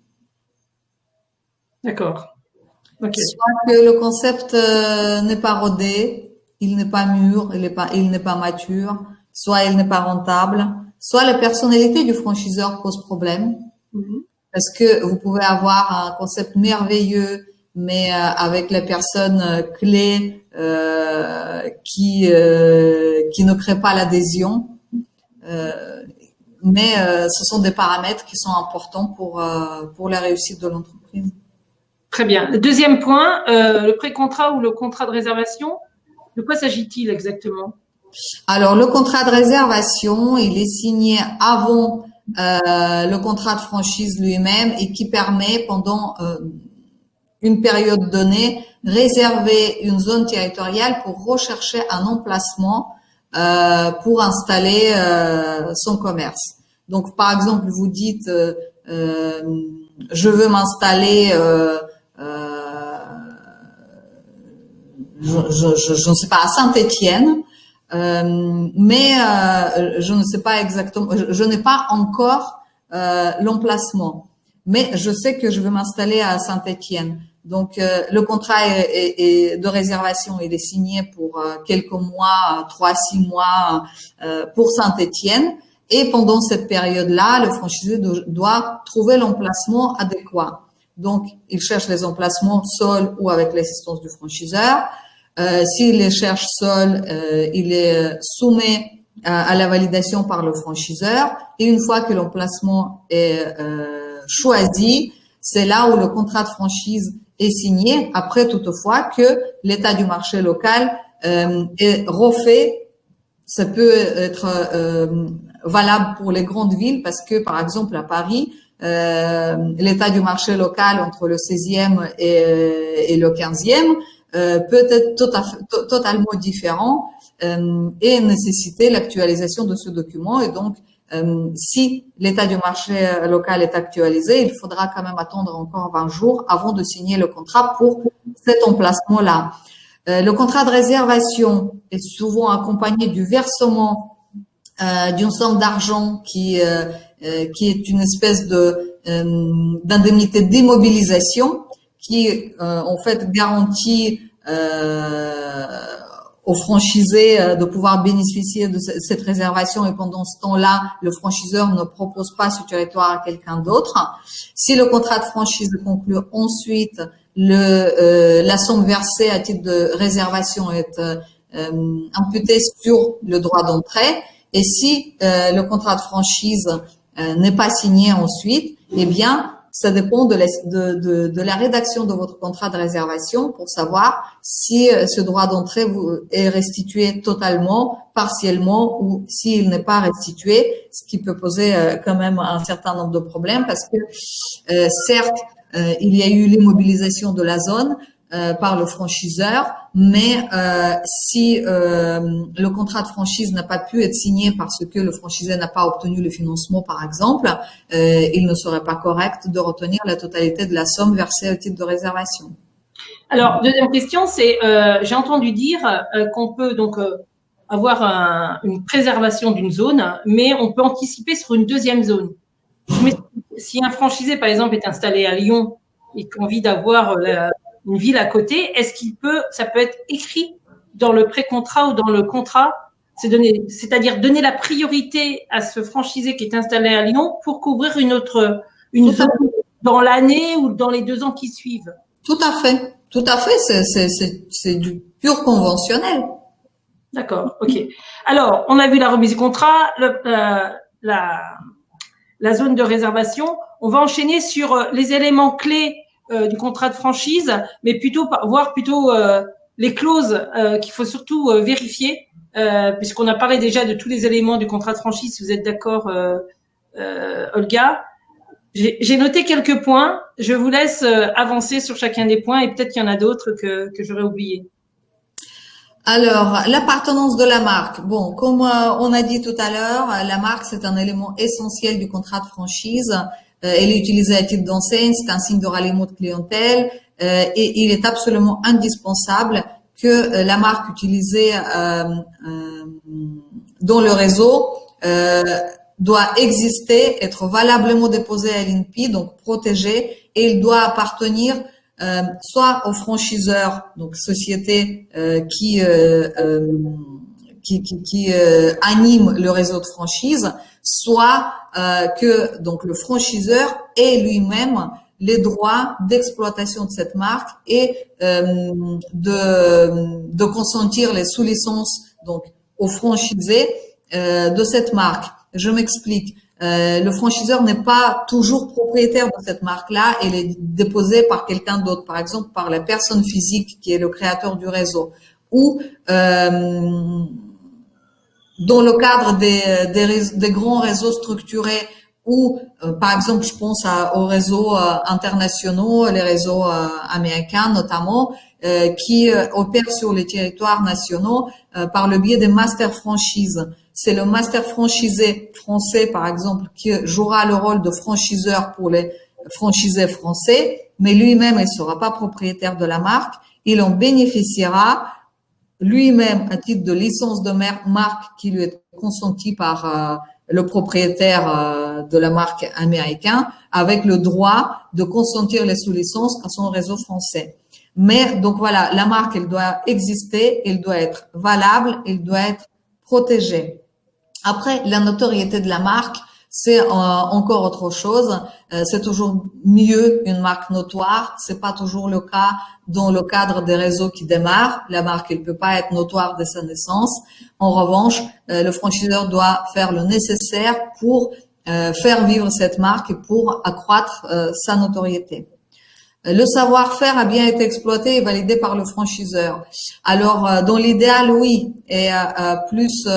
D'accord. Okay. Soit que le concept n'est pas rodé, il n'est pas mûr, il n'est pas mature, soit il n'est pas rentable, soit la personnalité du franchiseur pose problème. Parce que vous pouvez avoir un concept merveilleux, mais avec la personne clé qui ne crée pas l'adhésion. Mais ce sont des paramètres qui sont importants pour la réussite de l'entreprise. Très bien. Le deuxième point, le pré-contrat ou le contrat de réservation, de quoi s'agit-il exactement? Alors, le contrat de réservation, il est signé avant le contrat de franchise lui-même et qui permet pendant une période donnée réserver une zone territoriale pour rechercher un emplacement pour installer son commerce. Donc, par exemple, vous dites je veux m'installer je ne sais pas, à Saint-Étienne, mais je ne sais pas exactement, je n'ai pas encore l'emplacement, mais je sais que je vais m'installer à Saint-Étienne. Donc le contrat de réservation, il est signé pour quelques mois, 3-6 mois pour Saint-Étienne, et pendant cette période-là, le franchisé doit trouver l'emplacement adéquat. Donc, il cherche les emplacements seul ou avec l'assistance du franchiseur. S'il les cherche seul, il les soumet à la validation par le franchiseur. Et une fois que l'emplacement est choisi, c'est là où le contrat de franchise est signé. Après, toutefois, que l'état du marché local est refait. Ça peut être valable pour les grandes villes parce que, par exemple, à Paris, l'état du marché local entre le 16e et le 15e peut être totalement différent et nécessiter l'actualisation de ce document. Et donc, si l'état du marché local est actualisé, il faudra quand même attendre encore 20 jours avant de signer le contrat pour cet emplacement-là. Le contrat de réservation est souvent accompagné du versement d'une somme d'argent qui est une espèce d'indemnité d'immobilisation qui en fait garantit aux franchisés de pouvoir bénéficier de cette réservation, et pendant ce temps-là, le franchiseur ne propose pas ce territoire à quelqu'un d'autre. Si le contrat de franchise est conclu ensuite, la somme versée à titre de réservation est imputée sur le droit d'entrée. Et si le contrat de franchise n'est pas signé ensuite, eh bien, ça dépend de la rédaction de votre contrat de réservation pour savoir si ce droit d'entrée est restitué totalement, partiellement, ou s'il n'est pas restitué, ce qui peut poser quand même un certain nombre de problèmes parce que certes, il y a eu l'immobilisation de la zone par le franchiseur, mais si le contrat de franchise n'a pas pu être signé parce que le franchisé n'a pas obtenu le financement, par exemple, il ne serait pas correct de retenir la totalité de la somme versée au titre de réservation. Alors, deuxième question, c'est j'ai entendu dire qu'on peut donc avoir une préservation d'une zone, mais on peut anticiper sur une deuxième zone. Mais si un franchisé, par exemple, est installé à Lyon et qu'on a envie d'avoir une ville à côté, ça peut être écrit dans le pré-contrat ou dans le contrat, c'est-à-dire donner la priorité à ce franchisé qui est installé à Lyon pour couvrir une zone dans l'année ou dans les 2 ans qui suivent. Tout à fait, c'est du pur conventionnel. D'accord, ok. Alors, on a vu la remise du contrat, la zone de réservation. On va enchaîner sur les éléments clés du contrat de franchise, mais voir les clauses qu'il faut surtout vérifier, puisqu'on a parlé déjà de tous les éléments du contrat de franchise. Si vous êtes d'accord, Olga, j'ai noté quelques points. Je vous laisse avancer sur chacun des points et peut-être qu'il y en a d'autres que j'aurais oubliés. Alors, l'appartenance de la marque. Bon, comme on a dit tout à l'heure, la marque, c'est un élément essentiel du contrat de franchise. elle est utilisée à titre d'enseigne, c'est un signe de ralliement de clientèle, et il est absolument indispensable que la marque utilisée dans le réseau doit exister, être valablement déposée à l'INPI, donc protégée, et il doit appartenir soit aux franchiseurs, donc sociétés qui animent le réseau de franchise, soit que donc le franchiseur ait lui-même les droits d'exploitation de cette marque et de consentir les sous-licences donc aux franchisés de cette marque. Je m'explique. Le franchiseur n'est pas toujours propriétaire de cette marque-là, elle est déposée par quelqu'un d'autre, par exemple par la personne physique qui est le créateur du réseau, ou dans le cadre des grands réseaux structurés, ou par exemple je pense aux réseaux internationaux, les réseaux américains notamment, qui opèrent sur les territoires nationaux par le biais des master franchises. C'est le master franchisé français, par exemple, qui jouera le rôle de franchiseur pour les franchisés français, mais lui-même, il ne sera pas propriétaire de la marque. Il en bénéficiera lui-même à titre de licence de marque qui lui est consentie par le propriétaire de la marque américain, avec le droit de consentir les sous-licences à son réseau français. Mais donc voilà, la marque, elle doit exister, elle doit être valable, elle doit être protégée. Après, la notoriété de la marque, c'est encore autre chose. C'est toujours mieux une marque notoire. C'est pas toujours le cas dans le cadre des réseaux qui démarrent. La marque, elle peut pas être notoire dès sa naissance. En revanche, le franchiseur doit faire le nécessaire pour faire vivre cette marque et pour accroître sa notoriété. Le savoir-faire a bien été exploité et validé par le franchiseur. Alors, dans l'idéal, oui. Et plus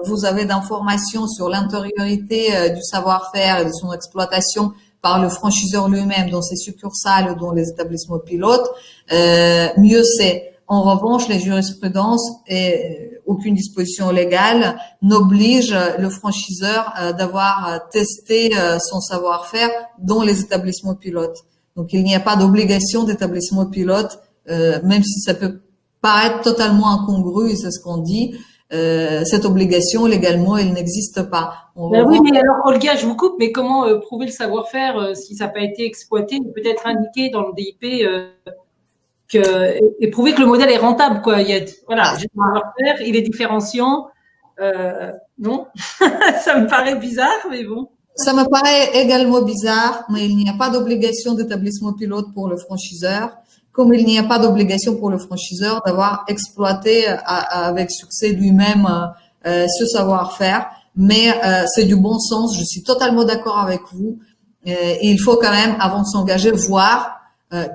vous avez d'informations sur l'intériorité du savoir-faire et de son exploitation par le franchiseur lui-même dans ses succursales ou dans les établissements pilotes, mieux c'est. En revanche, les jurisprudences et aucune disposition légale n'oblige le franchiseur d'avoir testé son savoir-faire dans les établissements pilotes. Donc, il n'y a pas d'obligation d'établissement pilote, même si ça peut paraître totalement incongru, c'est ce qu'on dit. Cette obligation, légalement, elle n'existe pas. Oui, mais alors, Olga, je vous coupe, mais comment prouver le savoir-faire si ça n'a pas été exploité, peut-être indiqué dans le DIP et prouver que le modèle est rentable, quoi. Voilà, j'ai le savoir-faire, il est différenciant. Non, ça me paraît bizarre, mais bon. Ça me paraît également bizarre, mais il n'y a pas d'obligation d'établissement pilote pour le franchiseur, comme il n'y a pas d'obligation pour le franchiseur d'avoir exploité avec succès lui-même ce savoir-faire. Mais c'est du bon sens, je suis totalement d'accord avec vous. Et il faut quand même, avant de s'engager, voir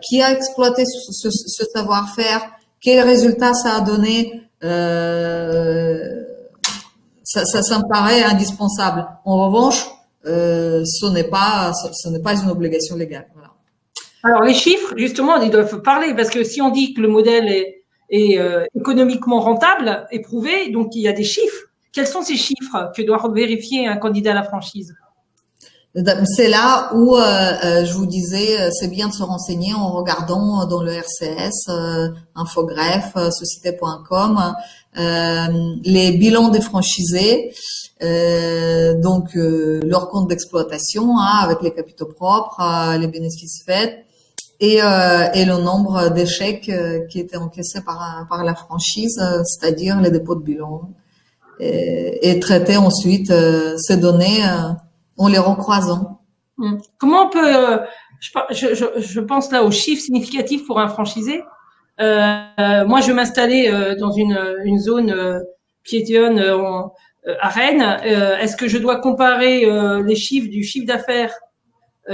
qui a exploité ce savoir-faire, quels résultats ça a donné. Ça me paraît indispensable. En revanche, ce n'est pas une obligation légale. Voilà. Alors les chiffres, justement, ils doivent parler parce que si on dit que le modèle est économiquement rentable, éprouvé, donc il y a des chiffres. Quels sont ces chiffres que doit vérifier un candidat à la franchise? C'est là où je vous disais, c'est bien de se renseigner en regardant dans le RCS, Infogreffe, société.com, les bilans des franchisés. Donc leur compte d'exploitation avec les capitaux propres, les bénéfices faits et le nombre d'échecs qui étaient encaissés par la franchise, c'est-à-dire les dépôts de bilan et traiter ensuite ces données en les recroisant. Comment on peut je pense là aux chiffres significatifs pour un franchisé. Moi je vais m'installer dans une zone piétonne à Rennes. Est-ce que je dois comparer les chiffres du chiffre d'affaires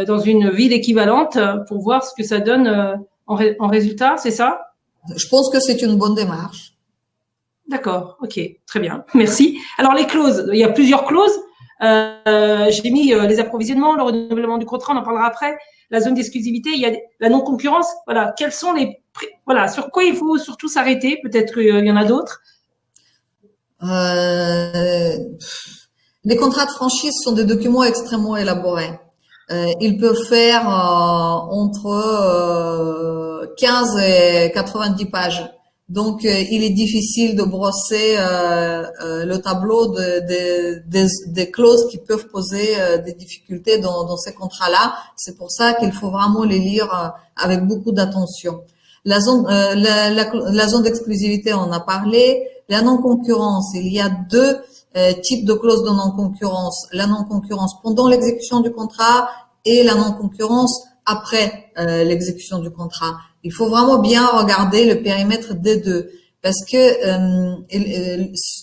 dans une ville équivalente pour voir ce que ça donne en résultat, c'est ça? Je pense que c'est une bonne démarche. D'accord, ok, très bien, merci. Alors les clauses, il y a plusieurs clauses. J'ai mis les approvisionnements, le renouvellement du contrat, on en parlera après. La zone d'exclusivité, il y a la non-concurrence. Voilà, quels sont sur quoi il faut surtout s'arrêter? Peut-être qu'il y en a d'autres. Les contrats de franchise sont des documents extrêmement élaborés. il peut faire entre 15 et 90 pages. Donc, il est difficile de brosser le tableau des clauses qui peuvent poser des difficultés dans ces contrats-là. C'est pour ça qu'il faut vraiment les lire avec beaucoup d'attention. La zone, la zone d'exclusivité, on a parlé. La non-concurrence, il y a deux types de clauses de non-concurrence. La non-concurrence pendant l'exécution du contrat et la non-concurrence après l'exécution du contrat. Il faut vraiment bien regarder le périmètre des deux parce que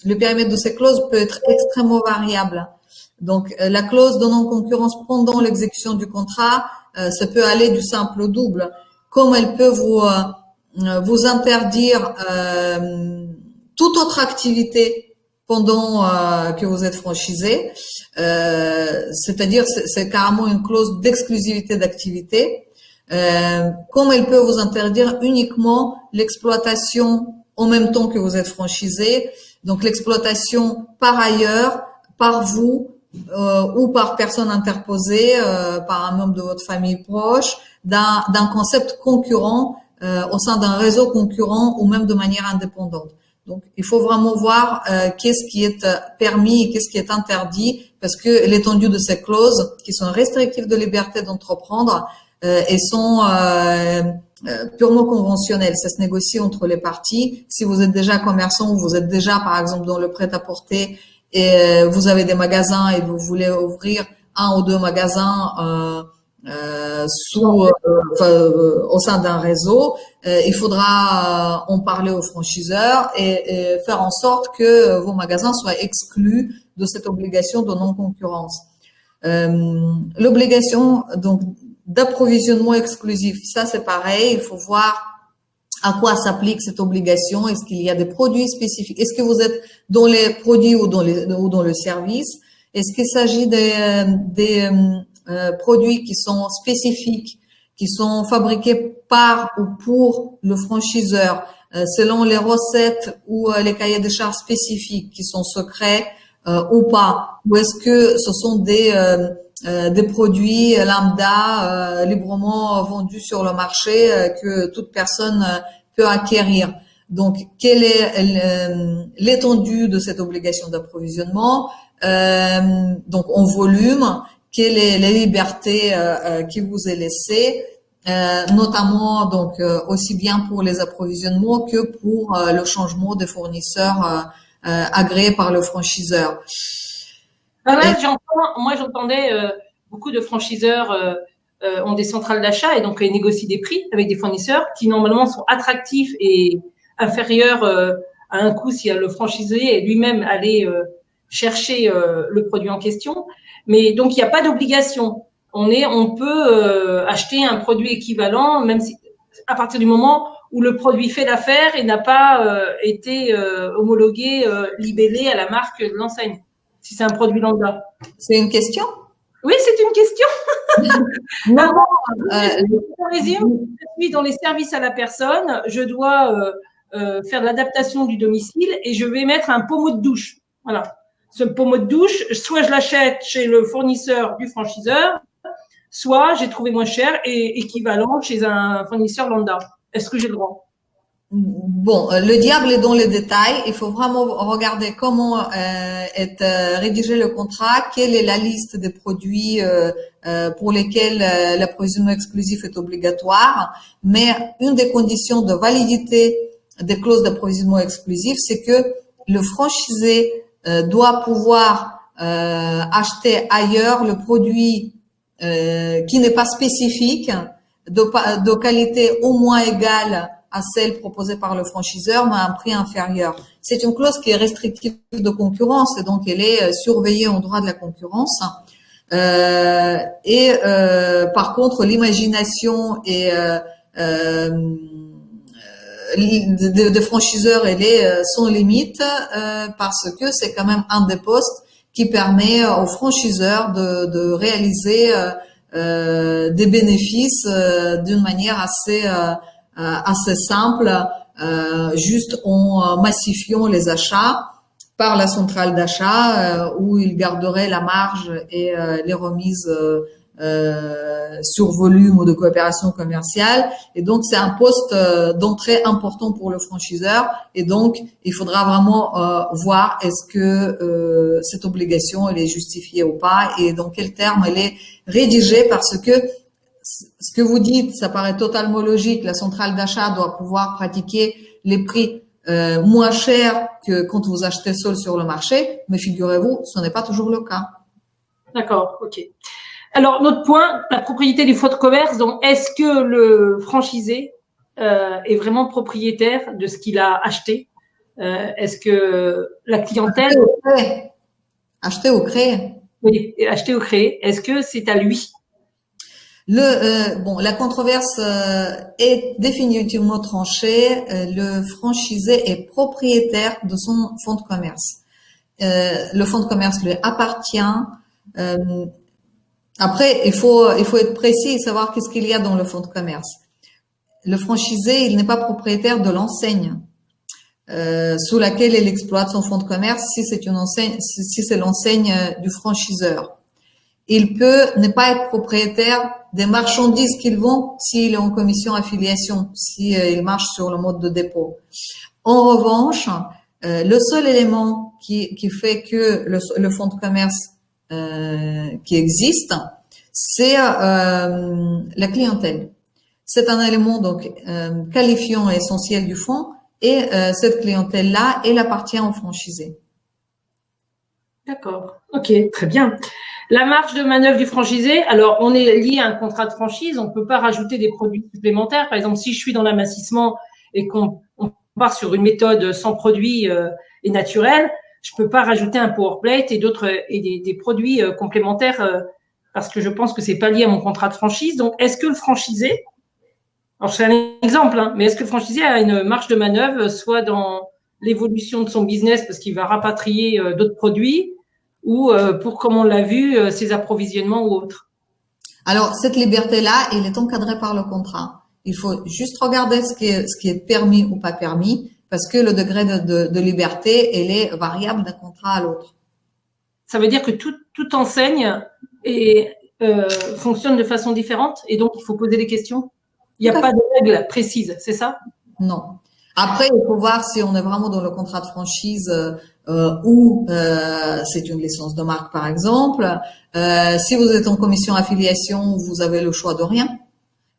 le périmètre de ces clauses peut être extrêmement variable. Donc, la clause de non-concurrence pendant l'exécution du contrat, ça peut aller du simple au double. Comme elle peut vous interdire toute autre activité pendant que vous êtes franchisé, c'est-à-dire c'est carrément une clause d'exclusivité d'activité. Comme elle peut vous interdire uniquement l'exploitation en même temps que vous êtes franchisé, donc l'exploitation par ailleurs, par vous ou par personne interposée, par un membre de votre famille proche, d'un concept concurrent au sein d'un réseau concurrent ou même de manière indépendante. Donc, il faut vraiment voir qu'est-ce qui est permis et qu'est-ce qui est interdit, parce que l'étendue de ces clauses, qui sont restrictives de liberté d'entreprendre, et sont purement conventionnelles. Ça se négocie entre les parties. Si vous êtes déjà commerçant ou vous êtes déjà, par exemple, dans le prêt-à-porter et vous avez des magasins et vous voulez ouvrir un ou deux magasins au sein d'un réseau, il faudra en parler aux franchiseurs et faire en sorte que vos magasins soient exclus de cette obligation de non-concurrence. L'obligation donc d'approvisionnement exclusif, ça c'est pareil, il faut voir à quoi s'applique cette obligation. Est-ce qu'il y a des produits spécifiques? Est-ce que vous êtes dans les produits ou dans le service? Est-ce qu'il s'agit des produits qui sont spécifiques, qui sont fabriqués par ou pour le franchiseur, selon les recettes ou les cahiers des charges spécifiques qui sont secrets ou pas? Ou est-ce que ce sont des produits lambda librement vendus sur le marché que toute personne peut acquérir? Donc, quelle est l'étendue de cette obligation d'approvisionnement? Donc, en volume, quelle est la liberté qui vous est laissée, notamment donc aussi bien pour les approvisionnements que pour le changement des fournisseurs agréés par le franchiseur. Moi, j'entendais beaucoup de franchiseurs ont des centrales d'achat et donc ils négocient des prix avec des fournisseurs qui normalement sont attractifs et inférieurs à un coût si le franchisé est lui-même allé chercher le produit en question. Mais donc il n'y a pas d'obligation. On peut acheter un produit équivalent, même si à partir du moment où le produit fait l'affaire et n'a pas été homologué, libellé à la marque de l'enseigne. Si c'est un produit lambda. C'est une question? Oui, c'est une question. Non, je résume, je suis dans les services à la personne, je dois faire de l'adaptation du domicile et je vais mettre un pommeau de douche. Voilà. Ce pommeau de douche, soit je l'achète chez le fournisseur du franchiseur, soit j'ai trouvé moins cher et équivalent chez un fournisseur lambda. Est-ce que j'ai le droit? Bon, le diable est dans les détails. Il faut vraiment regarder comment est rédigé le contrat, quelle est la liste des produits pour lesquels l'approvisionnement exclusif est obligatoire. Mais une des conditions de validité des clauses d'approvisionnement exclusif, c'est que le franchisé doit pouvoir acheter ailleurs le produit qui n'est pas spécifique, de qualité au moins égale à celle proposée par le franchiseur, mais à un prix inférieur. C'est une clause qui est restrictive de concurrence et donc elle est surveillée en droit de la concurrence. Par contre, l'imagination et de franchiseurs, elle est sans limite parce que c'est quand même un des postes qui permet aux franchiseurs de réaliser des bénéfices d'une manière assez simple, juste en massifiant les achats par la centrale d'achat où ils garderaient la marge et les remises sur volume ou de coopération commerciale. Et donc, c'est un poste d'entrée important pour le franchiseur. Et donc, il faudra vraiment voir est-ce que cette obligation elle est justifiée ou pas et dans quel terme elle est rédigée, parce que ce que vous dites, ça paraît totalement logique. La centrale d'achat doit pouvoir pratiquer les prix moins chers que quand vous achetez seul sur le marché, mais figurez-vous, ce n'est pas toujours le cas. D'accord, ok. Alors, notre point, la propriété du fonds de commerce. Donc, est-ce que le franchisé est vraiment propriétaire de ce qu'il a acheté? Est-ce que la clientèle… Acheter ou créer. Oui, acheter ou créer. Est-ce que c'est à lui? La controverse est définitivement tranchée. Le franchisé est propriétaire de son fonds de commerce. Le fonds de commerce lui appartient. Après, il faut être précis et savoir qu'est-ce qu'il y a dans le fonds de commerce. Le franchisé, il n'est pas propriétaire de l'enseigne sous laquelle il exploite son fonds de commerce, si c'est une enseigne, si c'est l'enseigne du franchiseur. Il peut ne pas être propriétaire des marchandises qu'il vend s'il est en commission affiliation, il marche sur le mode de dépôt. En revanche, le seul élément qui fait que le fonds de commerce qui existe, c'est la clientèle. C'est un élément donc qualifiant et essentiel du fonds, et cette clientèle-là, elle appartient aux franchisés. D'accord, ok, très bien. La marge de manœuvre du franchisé, alors on est lié à un contrat de franchise, on ne peut pas rajouter des produits supplémentaires. Par exemple, si je suis dans l'amincissement et qu'on part sur une méthode sans produits et naturelle, je peux pas rajouter un PowerPlate et d'autres et des produits complémentaires parce que je pense que c'est pas lié à mon contrat de franchise. Donc, est-ce que le franchisé, alors c'est un exemple, hein, mais est-ce que le franchisé a une marge de manœuvre soit dans l'évolution de son business parce qu'il va rapatrier d'autres produits ou pour, comme on l'a vu, ses approvisionnements ou autres? Alors, cette liberté-là, elle est encadrée par le contrat. Il faut juste regarder ce qui est permis ou pas permis, parce que le degré de liberté, elle est variable d'un contrat à l'autre. Ça veut dire que toute enseigne fonctionne de façon différente et donc il faut poser des questions? Il n'y a pas de règles précises, c'est ça? Non. Après, il faut voir si on est vraiment dans le contrat de franchise ou c'est une licence de marque, par exemple. Si vous êtes en commission affiliation, vous avez le choix de rien.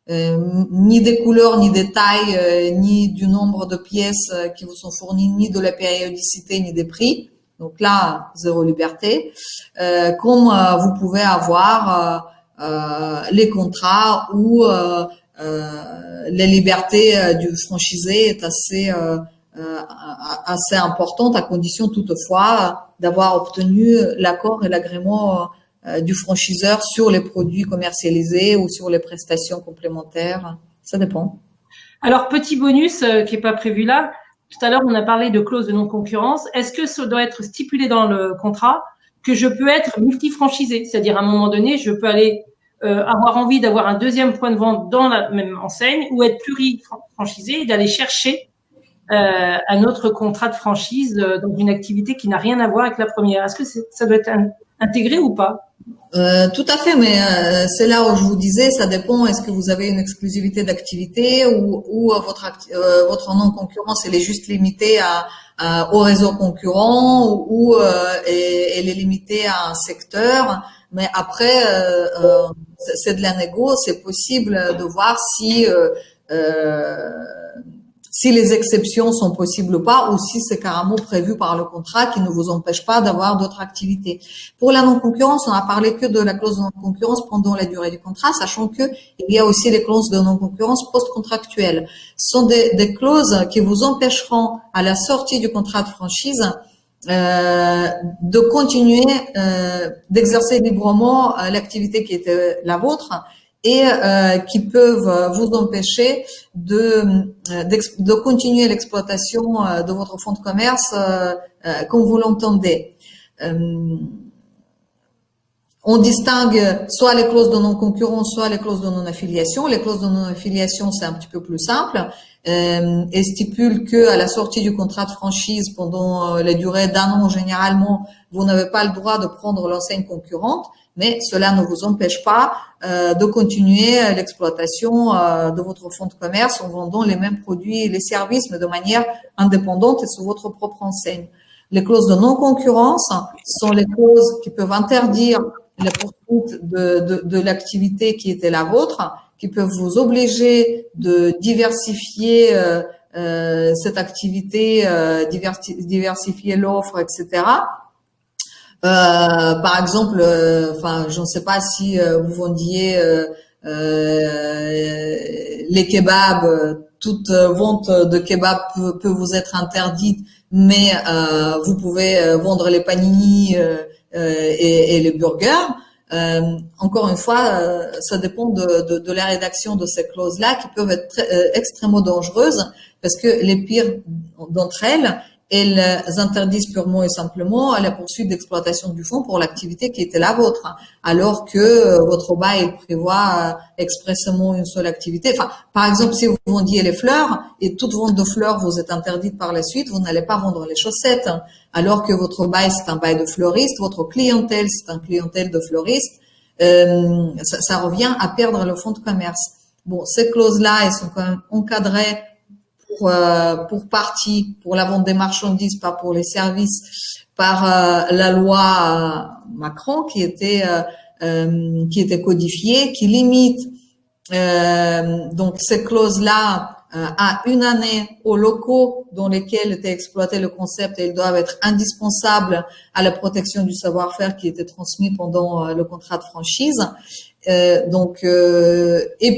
Ni des couleurs, ni des tailles, ni du nombre de pièces qui vous sont fournies, ni de la périodicité, ni des prix. Donc là, zéro liberté. Comme vous pouvez avoir les contrats où la liberté du franchisé est assez importante, à condition toutefois d'avoir obtenu l'accord et l'agrément du franchiseur sur les produits commercialisés ou sur les prestations complémentaires. Ça dépend. Alors, petit bonus qui est pas prévu là. Tout à l'heure, on a parlé de clause de non-concurrence. Est-ce que ça doit être stipulé dans le contrat que je peux être multi-franchisé? C'est-à-dire, à un moment donné, je peux aller avoir envie d'avoir un deuxième point de vente dans la même enseigne ou être pluri-franchisé et d'aller chercher un autre contrat de franchise dans une activité qui n'a rien à voir avec la première. Est-ce que ça doit être intégré ou pas? Tout à fait, mais c'est là où je vous disais, ça dépend. Est-ce que vous avez une exclusivité d'activité ou votre non-concurrence elle est juste limitée au réseau concurrent ou elle est limitée à un secteur. Mais après, c'est de la négo. C'est possible de voir si les exceptions sont possibles ou pas, ou si c'est carrément prévu par le contrat qui ne vous empêche pas d'avoir d'autres activités. Pour la non-concurrence, on a parlé que de la clause de non-concurrence pendant la durée du contrat, sachant que il y a aussi les clauses de non-concurrence post-contractuelles. Ce sont des clauses qui vous empêcheront à la sortie du contrat de franchise de continuer d'exercer librement l'activité qui était la vôtre et qui peuvent vous empêcher de continuer l'exploitation de votre fonds de commerce comme vous l'entendez. On distingue soit les clauses de non-concurrence, soit les clauses de non-affiliation. Les clauses de non-affiliation, c'est un petit peu plus simple et stipule que à la sortie du contrat de franchise, pendant la durée d'un an généralement, vous n'avez pas le droit de prendre l'enseigne concurrente. mais cela ne vous empêche pas de continuer l'exploitation de votre fonds de commerce en vendant les mêmes produits et les services, mais de manière indépendante et sous votre propre enseigne. Les clauses de non-concurrence sont les clauses qui peuvent interdire la poursuite de l'activité qui était la vôtre, qui peuvent vous obliger de diversifier cette activité, diversifier l'offre, etc. Par exemple, enfin, je ne sais pas si vous vendiez les kebabs, toute vente de kebab peut vous être interdite, mais vous pouvez vendre les panini et les burgers. Encore une fois, ça dépend de la rédaction de ces clauses-là qui peuvent être extrêmement dangereuses parce que les pires d'entre elles interdisent purement et simplement la poursuite d'exploitation du fonds pour l'activité qui était la vôtre, alors que votre bail prévoit expressément une seule activité. Enfin, par exemple, si vous vendiez les fleurs et toute vente de fleurs vous est interdite par la suite, vous n'allez pas vendre les chaussettes, alors que votre bail c'est un bail de fleuriste, votre clientèle c'est un clientèle de fleuriste. Ça revient à perdre le fonds de commerce. Bon, ces clauses-là, elles sont quand même encadrées pour partie, pour la vente des marchandises, pas pour les services, par la loi Macron qui était codifiée, qui limite donc ces clauses-là à une année aux locaux dans lesquels était exploité le concept et ils doivent être indispensables à la protection du savoir-faire qui était transmis pendant le contrat de franchise. Et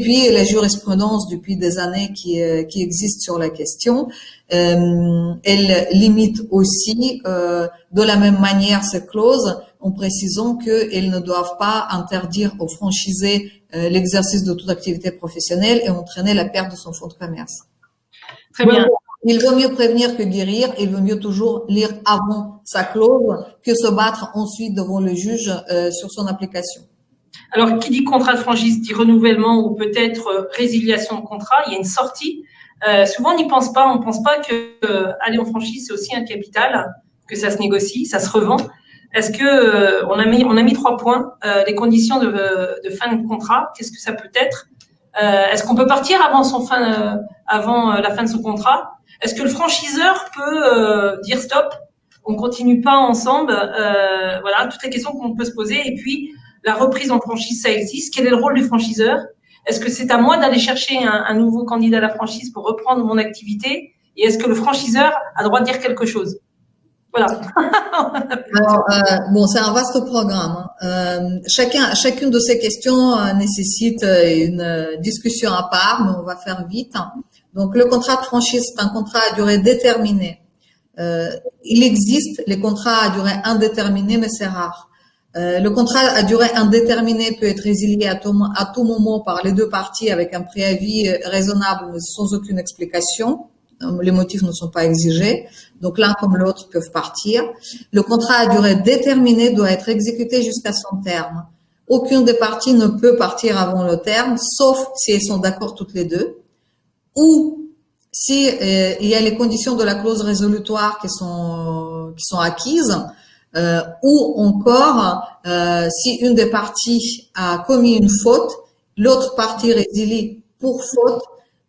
puis la jurisprudence depuis des années qui existe sur la question, elle limite aussi de la même manière ces clauses en précisant qu'elles ne doivent pas interdire aux franchisés l'exercice de toute activité professionnelle et entraîner la perte de son fonds de commerce. Très bien. Il vaut mieux prévenir que guérir. Il vaut mieux toujours lire avant sa clause que se battre ensuite devant le juge sur son application. Alors, qui dit contrat de franchise dit renouvellement ou peut-être résiliation de contrat. Il y a une sortie. Souvent, on n'y pense pas. On ne pense pas que aller en franchise, c'est aussi un capital, que ça se négocie, ça se revend. Est-ce que on a mis 3 points, les conditions de fin de contrat. Qu'est-ce que ça peut être? Est-ce qu'on peut partir avant la fin de son contrat? Est-ce que le franchiseur peut dire stop, on continue pas ensemble? Voilà, toutes les questions qu'on peut se poser. Et puis la reprise en franchise, ça existe. Quel est le rôle du franchiseur? Est-ce que c'est à moi d'aller chercher un nouveau candidat à la franchise pour reprendre mon activité? Et est-ce que le franchiseur a le droit de dire quelque chose? Voilà. Alors, bon, c'est un vaste programme. Chacune de ces questions nécessite une discussion à part, mais on va faire vite. Donc, le contrat de franchise, c'est un contrat à durée déterminée. Il existe les contrats à durée indéterminée, mais c'est rare. Le contrat à durée indéterminée peut être résilié à tout moment par les deux parties avec un préavis raisonnable, mais sans aucune explication. Les motifs ne sont pas exigés. Donc l'un comme l'autre peuvent partir. Le contrat à durée déterminée doit être exécuté jusqu'à son terme. Aucune des parties ne peut partir avant le terme, sauf si elles sont d'accord toutes les deux, ou si il y a les conditions de la clause résolutoire qui sont acquises, ou encore si une des parties a commis une faute, l'autre partie résilie pour faute,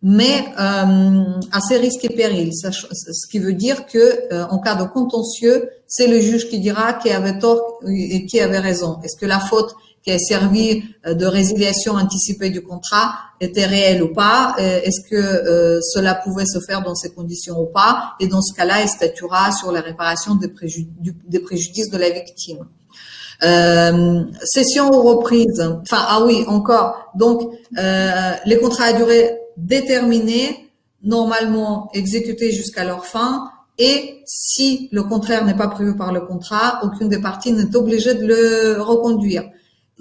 mais à ses risques et périls. Ce qui veut dire que en cas de contentieux, c'est le juge qui dira qui avait tort et qui avait raison. Est-ce que la faute qui a servi de résiliation anticipée du contrat était réelle ou pas? Est-ce que cela pouvait se faire dans ces conditions ou pas? Et dans ce cas-là, il statuera sur la réparation des préjudices de la victime. Cession ou reprise. Enfin, ah oui, encore. Donc, les contrats à durée déterminée, normalement exécutés jusqu'à leur fin. Et si le contraire n'est pas prévu par le contrat, aucune des parties n'est obligée de le reconduire.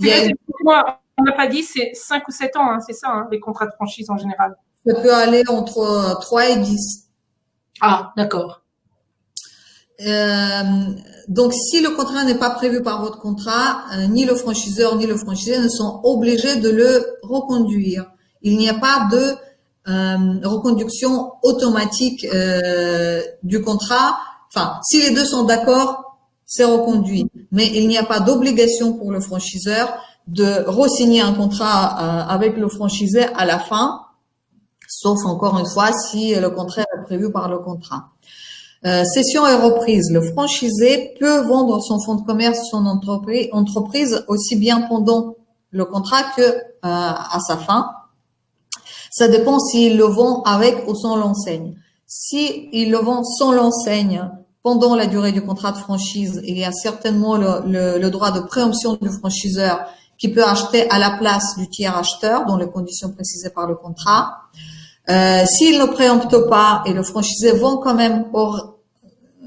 On n'a pas dit, c'est 5 ou 7 ans, hein, c'est ça, hein, les contrats de franchise en général. Ça peut aller entre 3 et 10. Ah, d'accord. Donc, si le contrat n'est pas prévu par votre contrat, ni le franchiseur ni le franchisé ne sont obligés de le reconduire. Il n'y a pas de reconduction automatique du contrat. Enfin, si les deux sont d'accord, c'est reconduit. Mais il n'y a pas d'obligation pour le franchiseur de re-signer un contrat avec le franchisé à la fin, sauf encore une fois si le contraire est prévu par le contrat. Cession et reprise. Le franchisé peut vendre son fonds de commerce, son entreprise aussi bien pendant le contrat que à sa fin. Ça dépend s'il le vend avec ou sans l'enseigne. Si il le vend sans l'enseigne pendant la durée du contrat de franchise, il y a certainement le droit de préemption du franchiseur qui peut acheter à la place du tiers acheteur dans les conditions précisées par le contrat. S'il ne préempte pas et le franchisé vend quand même hors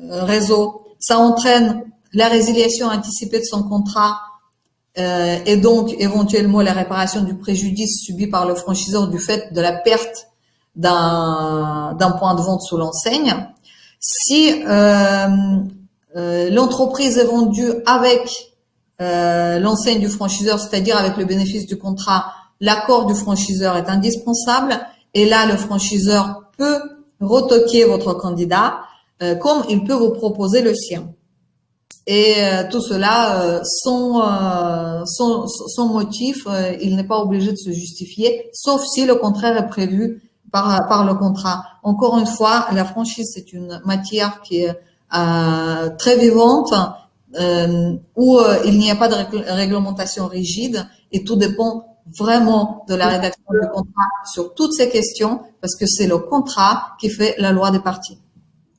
réseau, ça entraîne la résiliation anticipée de son contrat et donc éventuellement la réparation du préjudice subi par le franchiseur du fait de la perte d'un point de vente sous l'enseigne. Si l'entreprise est vendue avec l'enseigne du franchiseur, c'est-à-dire avec le bénéfice du contrat, l'accord du franchiseur est indispensable. Et là, le franchiseur peut retoquer votre candidat comme il peut vous proposer le sien. Et tout cela sans motif, il n'est pas obligé de se justifier, sauf si le contraire est prévu par le contrat. Encore une fois, la franchise, c'est une matière qui est très vivante, où il n'y a pas de réglementation rigide et tout dépend vraiment de la rédaction du contrat sur toutes ces questions, parce que c'est le contrat qui fait la loi des parties.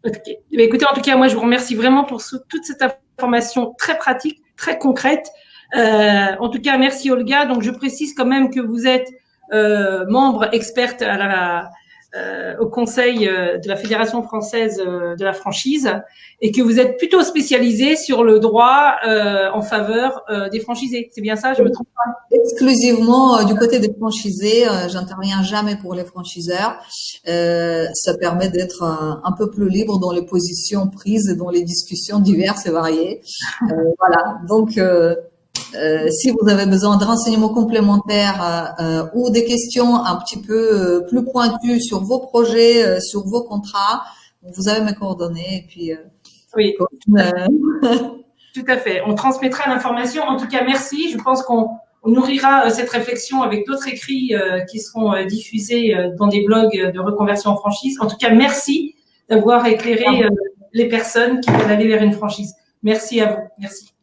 Okay. Écoutez, en tout cas, moi, je vous remercie vraiment pour toute cette information très pratique, très concrète. En tout cas, merci Olga. Donc, je précise quand même que vous êtes membre experte au conseil de la Fédération française de la franchise et que vous êtes plutôt spécialisée sur le droit en faveur des franchisés. C'est bien ça, je me trompe pas? Exclusivement du côté des franchisés, j'interviens jamais pour les franchiseurs. Ça permet d'être un peu plus libre dans les positions prises et dans les discussions diverses et variées. Voilà, donc si vous avez besoin de renseignements complémentaires ou des questions un petit peu plus pointues sur vos projets, sur vos contrats, vous avez mes coordonnées. Et puis, oui, tout à fait. On transmettra l'information. En tout cas, merci. Je pense qu'on nourrira cette réflexion avec d'autres écrits qui seront diffusés dans des blogs de reconversion en franchise. En tout cas, merci d'avoir éclairé les personnes qui veulent aller vers une franchise. Merci à vous. Merci.